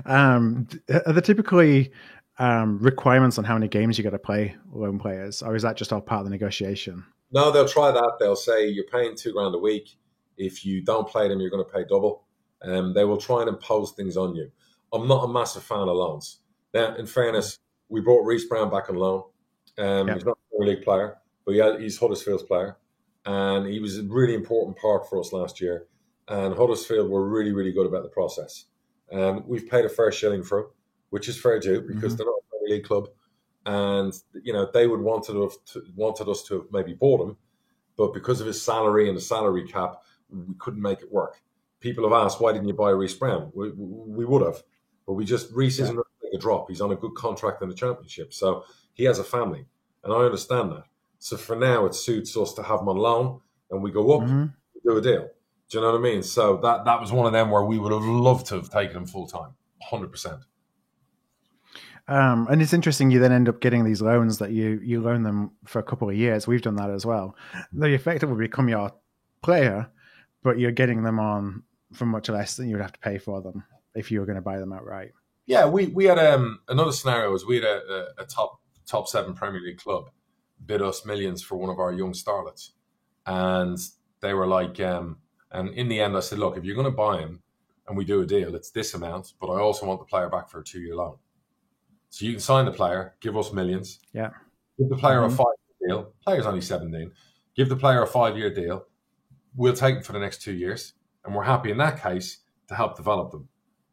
Are there typically requirements on how many games you got to play loan players, or is that just all part of the negotiation? No, they'll try that. They'll say you're paying $2,000 a week. If you don't play them, you're going to pay double. They will try and impose things on you. I'm not a massive fan of loans. Now, in fairness, we brought Reece Brown back on loan. He's not a Premier League player, but he's Huddersfield's player. And he was a really important part for us last year. And Huddersfield were really, really good about the process. And we've paid a fair shilling for him, which is fair due because they're not a Premier League club. And, they would wanted us to have maybe bought him. But because of his salary and the salary cap, we couldn't make it work. People have asked, why didn't you buy Reece Brown? We would have. But Reece isn't going to take a drop. He's on a good contract in the Championship. So he has a family. And I understand that. So for now, it suits us to have him on loan and we go up, we do a deal. Do you know what I mean? So that was one of them where we would have loved to have taken him full time, 100%. And it's interesting, you then end up getting these loans that you loan them for a couple of years. We've done that as well. They effectively become your player, but you're getting them on for much less than you would have to pay for them if you were going to buy them outright. Yeah, we had another scenario was we had a top 7 Premier League club bid us millions for one of our young starlets. And they were like, and in the end I said, look, if you're going to buy him and we do a deal, it's this amount, but I also want the player back for a 2-year loan. So you can sign the player, give us millions. Yeah. Give the player a 5-year deal. Player's only 17. Give the player a 5-year deal. We'll take him for the next 2 years. And we're happy in that case to help develop them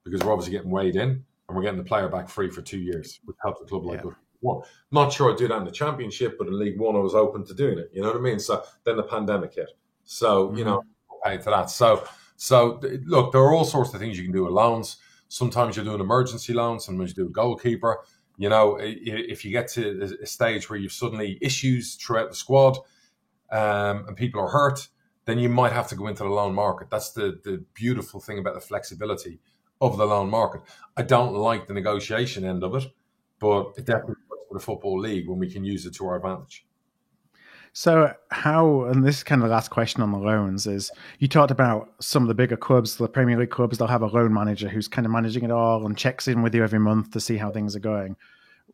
because we're obviously getting weighed in and we're getting the player back free for 2 years, which helps the club like us. One. Not sure I'd do that in the Championship, but in League One I was open to doing it. You know what I mean? So then the pandemic hit. So, paid to that. So look, there are all sorts of things you can do with loans. Sometimes you do an emergency loan. Sometimes you do a goalkeeper. If you get to a stage where you've suddenly issues throughout the squad and people are hurt, then you might have to go into the loan market. That's the beautiful thing about the flexibility of the loan market. I don't like the negotiation end of it, but it definitely works for the Football League when we can use it to our advantage. So how, and this is kind of the last question on the loans, is you talked about some of the bigger clubs, the Premier League clubs, they'll have a loan manager who's kind of managing it all and checks in with you every month to see how things are going.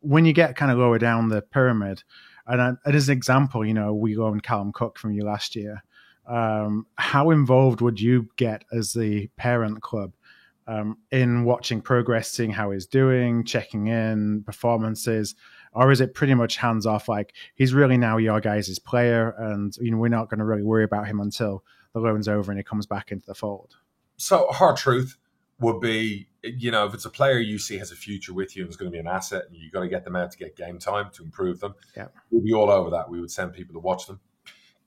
When you get kind of lower down the pyramid, and as an example, we loaned Callum Cook from you last year. How involved would you get as the parent club in watching progress, seeing how he's doing, checking in, performances? Or is it pretty much hands off, like he's really now your guys' player and we're not going to really worry about him until the loan's over and he comes back into the fold? So hard truth would be, if it's a player you see has a future with you and is going to be an asset and you've got to get them out to get game time to improve them, we'd be all over that. We would send people to watch them.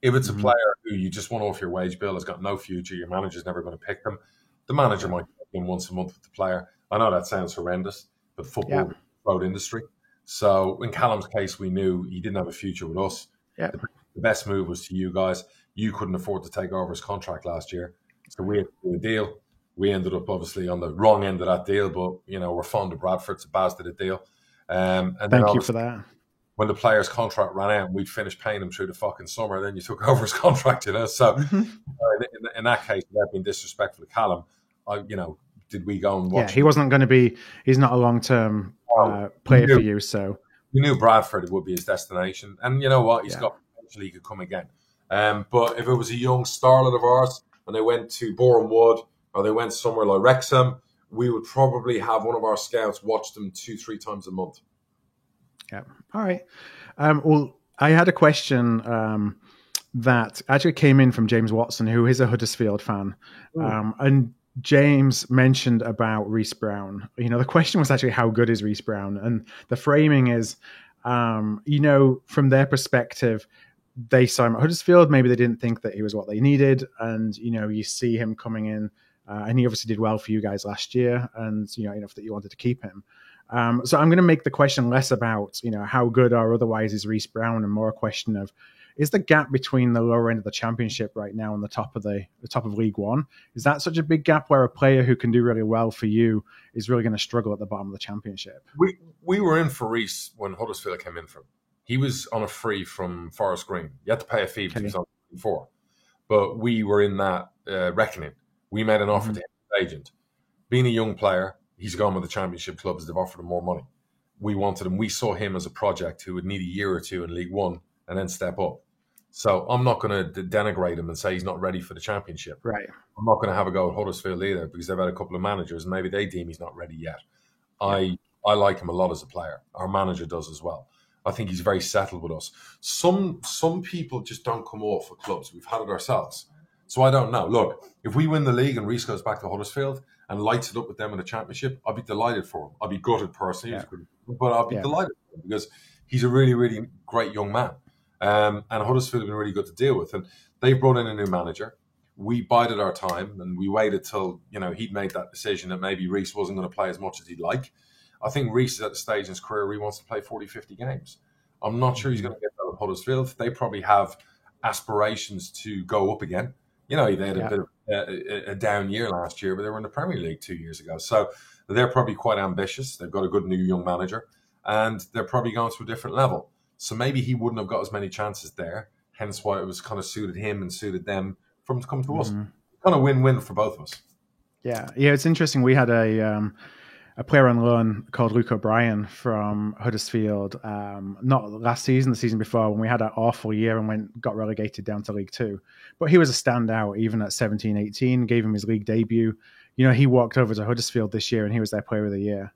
If it's a player who you just want off your wage bill, has got no future, your manager's never going to pick them, the manager might pick him once a month with the player. I know that sounds horrendous, but football is a road industry. So in Callum's case, we knew he didn't have a future with us. Yeah. The best move was to you guys. You couldn't afford to take over his contract last year. So we had to do a deal. We ended up obviously on the wrong end of that deal, but we're fond of Bradford, so Baz did a deal. And Thank you for that. When the player's contract ran out, we'd finished paying him through the fucking summer. Then you took over his contract, So in that case, without being disrespectful to Callum, did we go and watch? Yeah, he wasn't going to be. He's not a long-term player for you, so we knew Bradford would be his destination, and you know what? He's got potential. He could come again. But if it was a young starlet of ours and they went to Boreham Wood or they went somewhere like Wrexham, we would probably have one of our scouts watch them 2-3 times a month. Yeah. All right. Well, I had a question that actually came in from James Watson, who is a Huddersfield fan, and James mentioned about Reece Brown. The question was actually, how good is Reece Brown? And the framing is, from their perspective, they saw him at Huddersfield. Maybe they didn't think that he was what they needed. And, you see him coming in and he obviously did well for you guys last year and, enough that you wanted to keep him. So I'm going to make the question less about, how good or otherwise is Reece Brown and more a question of, is the gap between the lower end of the Championship right now and the top of League One, is that such a big gap where a player who can do really well for you is really going to struggle at the bottom of the Championship? We were in for Reece when Huddersfield came in for him. He was on a free from Forest Green. You had to pay a fee because he was on before. But we were in that reckoning. We made an offer to his agent. Being a young player, he's gone with the Championship clubs. They've offered him more money. We wanted him. We saw him as a project who would need a year or two in League One and then step up. So I'm not going to denigrate him and say he's not ready for the championship. Right. I'm not going to have a go at Huddersfield either because they've had a couple of managers and maybe they deem he's not ready yet. I like him a lot as a player. Our manager does as well. I think he's very settled with us. Some people just don't come off at clubs. We've had it ourselves. So I don't know. Look, if we win the league and Reece goes back to Huddersfield and lights it up with them in the championship, I'll be delighted for him. I'll be gutted personally, but I'll be delighted for him because he's a really, really great young man. And Huddersfield have been really good to deal with. And they've brought in a new manager. We bided our time and we waited till, he'd made that decision that maybe Reece wasn't going to play as much as he'd like. I think Reece is at the stage in his career where he wants to play 40, 50 games. I'm not sure he's going to get that at Huddersfield. They probably have aspirations to go up again. They had a bit of a down year last year, but they were in the Premier League 2 years ago. So they're probably quite ambitious. They've got a good new young manager and they're probably going to a different level. So maybe he wouldn't have got as many chances there, hence why it was kind of suited him and suited them for him to come to us. Kind of win-win for both of us. Yeah, it's interesting. We had a player on loan called Luke O'Brien from Huddersfield, not last season, the season before, when we had an awful year and got relegated down to League Two. But he was a standout even at 17, 18, gave him his league debut. He walked over to Huddersfield this year and he was their player of the year.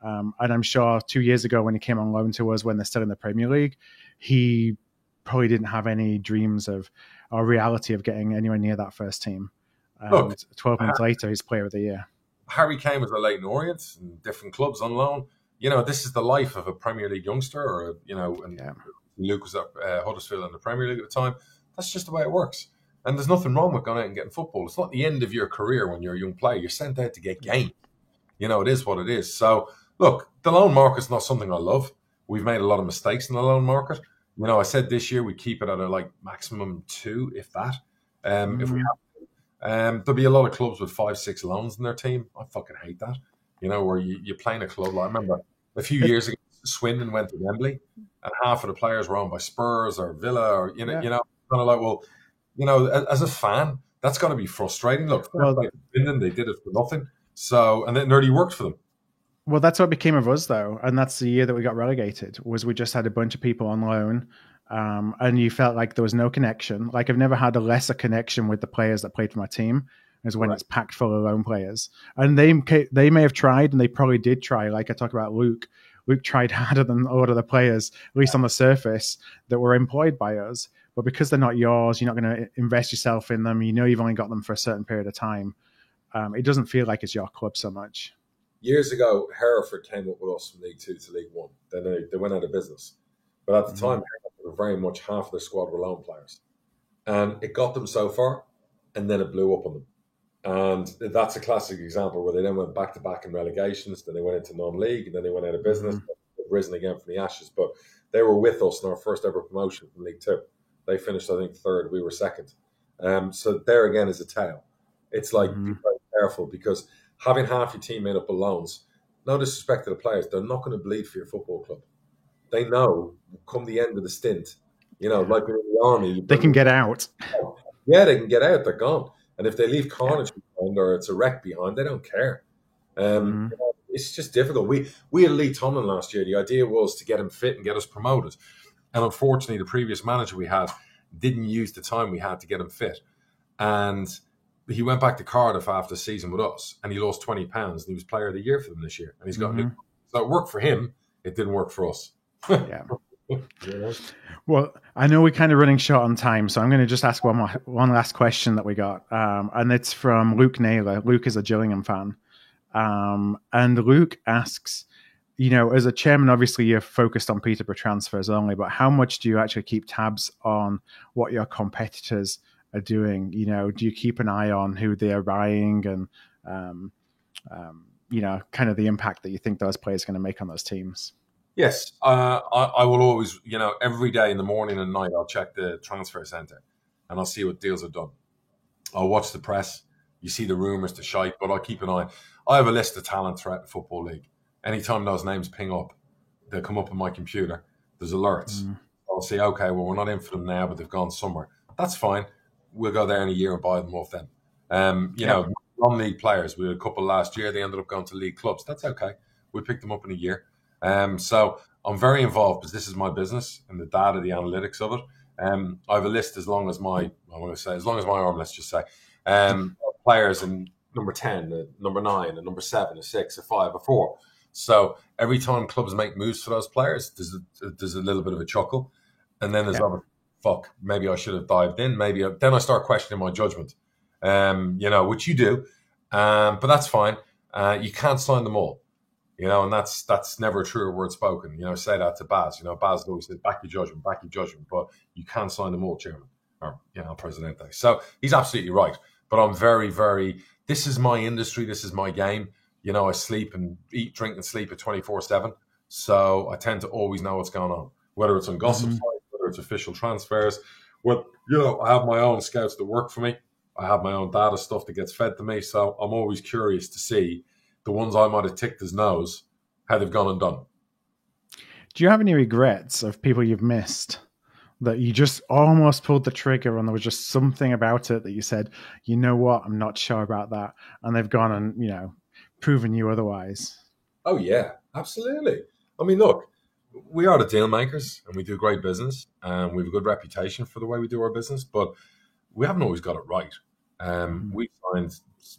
And I'm sure 2 years ago when he came on loan to us when they're still in the Premier League, he probably didn't have any dreams of or reality of getting anywhere near that first team. Look, 12 months later, he's player of the year. Harry Kane was a Leyton Orient and different clubs on loan. This is the life of a Premier League youngster, Luke was at Huddersfield in the Premier League at the time. That's just the way it works. And there's nothing wrong with going out and getting football. It's not the end of your career when you're a young player. You're sent out to get game. It is what it is. So, look, the loan market's not something I love. We've made a lot of mistakes in the loan market. I said this year we keep it at a maximum 2, if that. If we have there'll be a lot of clubs with 5-6 loans in their team. I fucking hate that. Where you're playing a club. I remember a few years ago, Swindon went to Wembley, and half of the players were owned by Spurs or Villa, or kind of like, well, as a fan, that's got to be frustrating. Look, Swindon, they did it for nothing. So, and it nearly worked for them. Well, that's what became of us, though, and that's the year that we got relegated. Was we just had a bunch of people on loan. And you felt like there was no connection. Like I've never had a lesser connection with the players that played for my team as when it's packed full of lone players. And they may have tried, and they probably did try. Like I talk about Luke. Luke tried harder than a lot of the players, at least on the surface, that were employed by us. But because they're not yours, you're not going to invest yourself in them. You've only got them for a certain period of time. It doesn't feel like it's your club so much. Years ago, Hereford came up with us from League 2 to League 1. Then they went out of business. But at the time, very much half of the squad were loan players, and it got them so far, and then it blew up on them. And that's a classic example where they then went back to back in relegations, then they went into non-league, and then they went out of business. They've risen again from the ashes, but they were with us in our first ever promotion from League 2. They finished, I think, third. We were second. So there again is a tale. It's like be very careful, because having half your team made up of loans, no disrespect to the players, they're not going to bleed for your football club. They know come the end of the stint, like in the army, they can get out. Yeah, they can get out. They're gone. And if they leave carnage behind or it's a wreck behind, they don't care. It's just difficult. We had Lee Tomlin last year. The idea was to get him fit and get us promoted. And unfortunately, the previous manager we had didn't use the time we had to get him fit. And he went back to Cardiff after the season with us, and he lost £20, and he was player of the year for them this year. And he's got so it worked for him. It didn't work for us. Yeah. Well, I know we're kind of running short on time, so I'm going to just ask one last question that we got, and it's from Luke Naylor. Luke is a Gillingham fan, and Luke asks, as a chairman, obviously you're focused on Peterborough transfers only, but how much do you actually keep tabs on what your competitors are doing? Do you keep an eye on who they are buying and kind of the impact that you think those players are going to make on those teams? Yes, I will always, every day in the morning and night, I'll check the transfer centre and I'll see what deals are done. I'll watch the press. You see the rumours, the shite, but I'll keep an eye. I have a list of talent throughout the Football League. Anytime those names ping up, they'll come up on my computer. There's alerts. I'll say, okay, well, we're not in for them now, but they've gone somewhere. That's fine. We'll go there in a year and buy them off them. Non-league players, we had a couple last year. They ended up going to league clubs. That's okay. We picked them up in a year. So I'm very involved because this is my business and the data, the analytics of it. I have a list as long as my arm, let's just say, players in number 10, number 9, and number 7, a 6, a 5, a 4. So every time clubs make moves for those players, there's a little bit of a chuckle, and then there's other fuck. Maybe I should have dived in. Then I start questioning my judgment. Which you do, but that's fine. You can't sign them all, and that's never a truer word spoken. Say that to Baz. Baz always says, back your judgment, but you can't sign them all, Chairman, or Presidente. So he's absolutely right. But I'm very, very, this is my industry, this is my game. I sleep and eat, drink, and sleep at 24/7. So I tend to always know what's going on, whether it's on gossip sites, whether it's official transfers. Well, I have my own scouts that work for me. I have my own data stuff that gets fed to me. So I'm always curious to see the ones I might have ticked as no's, how they've gone and done. Do you have any regrets of people you've missed that you just almost pulled the trigger and there was just something about it that you said, you know what, I'm not sure about that. And they've gone and, proven you otherwise? Oh, yeah, absolutely. I mean, look, we are the deal makers and we do great business and we have a good reputation for the way we do our business, but we haven't always got it right.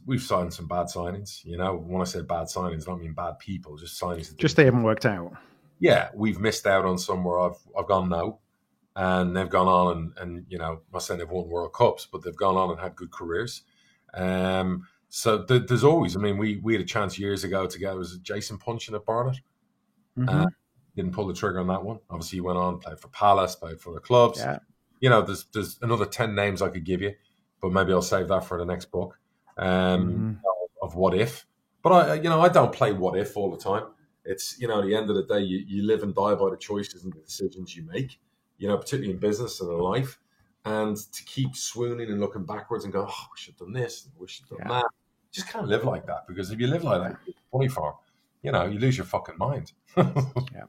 We've signed some bad signings. When I say bad signings, I don't mean bad people, just signings. Just they haven't worked out. Yeah, we've missed out on some where I've gone no, and they've gone on and I'm not saying they've won World Cups, but they've gone on and had good careers. So there's always, we had a chance years ago to get, was it Jason Punchin at Barnet? Didn't pull the trigger on that one. Obviously, he went on, played for Palace, played for the clubs. Yeah. There's another 10 names I could give you, but maybe I'll save that for the next book of what if. But I don't play what if all the time. It's, at the end of the day, you live and die by the choices and the decisions you make, particularly in business and in life. And to keep swooning and looking backwards and go, oh, we should have done this, and we should have done that. Just can't live like that, because if you live like that, you're funny farm, you lose your fucking mind. Yeah.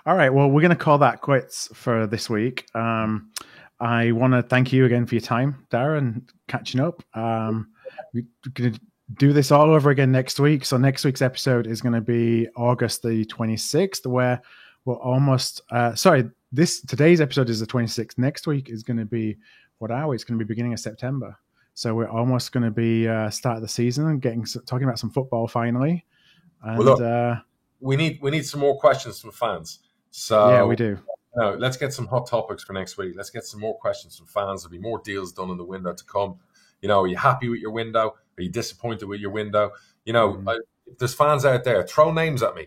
All right. Well, we're going to call that quits for this week. I want to thank you again for your time, Darren, catching up. We're going to do this all over again next week. So next week's episode is going to be August the 26th, where we're almost, today's episode is the 26th. Next week is going to be, it's going to be beginning of September. So we're almost going to be start of the season and talking about some football finally. And we need some more questions from fans. So yeah, we do. Let's get some hot topics for next week. Let's get some more questions from fans. There'll be more deals done in the window to come. Are you happy with your window? Are you disappointed with your window? If there's fans out there, throw names at me.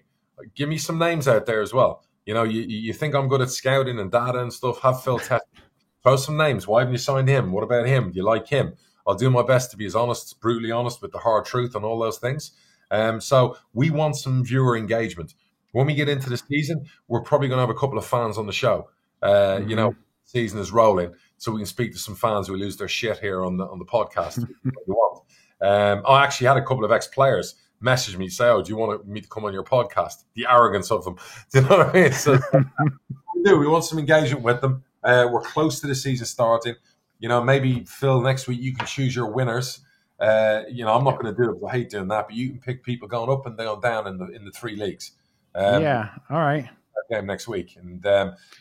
Give me some names out there as well. You think I'm good at scouting and data and stuff? Have Phil test. Throw some names. Why haven't you signed him? What about him? Do you like him? I'll do my best to be as honest, brutally honest with the hard truth and all those things. So we want some viewer engagement. When we get into the season, we're probably going to have a couple of fans on the show. Season is rolling, so we can speak to some fans who lose their shit here on the podcast. I actually had a couple of ex-players message me, say, "Oh, do you want me to come on your podcast?" The arrogance of them. Do you know what I mean? So we want some engagement with them. We're close to the season starting. Maybe Phil, next week you can choose your winners. I'm not going to do it because I hate doing that, but you can pick people going up and down in the 3 leagues. All right. Game next week, and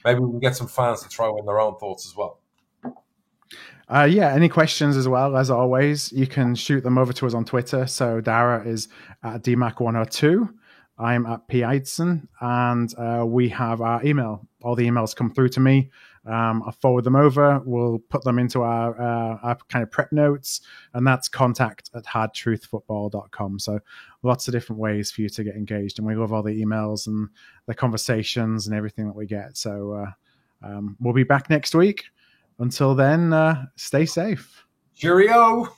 maybe we can get some fans to throw in their own thoughts as well. Any questions as well, as always, you can shoot them over to us on Twitter. So Dara is at DMAC102. I'm at P. Eidson, and we have our email. All the emails come through to me. I'll forward them over. We'll put them into our kind of prep notes, and that's contact@hardtruthfootball.com. So lots of different ways for you to get engaged, and we love all the emails and the conversations and everything that we get. So we'll be back next week. Until then, stay safe. Cheerio.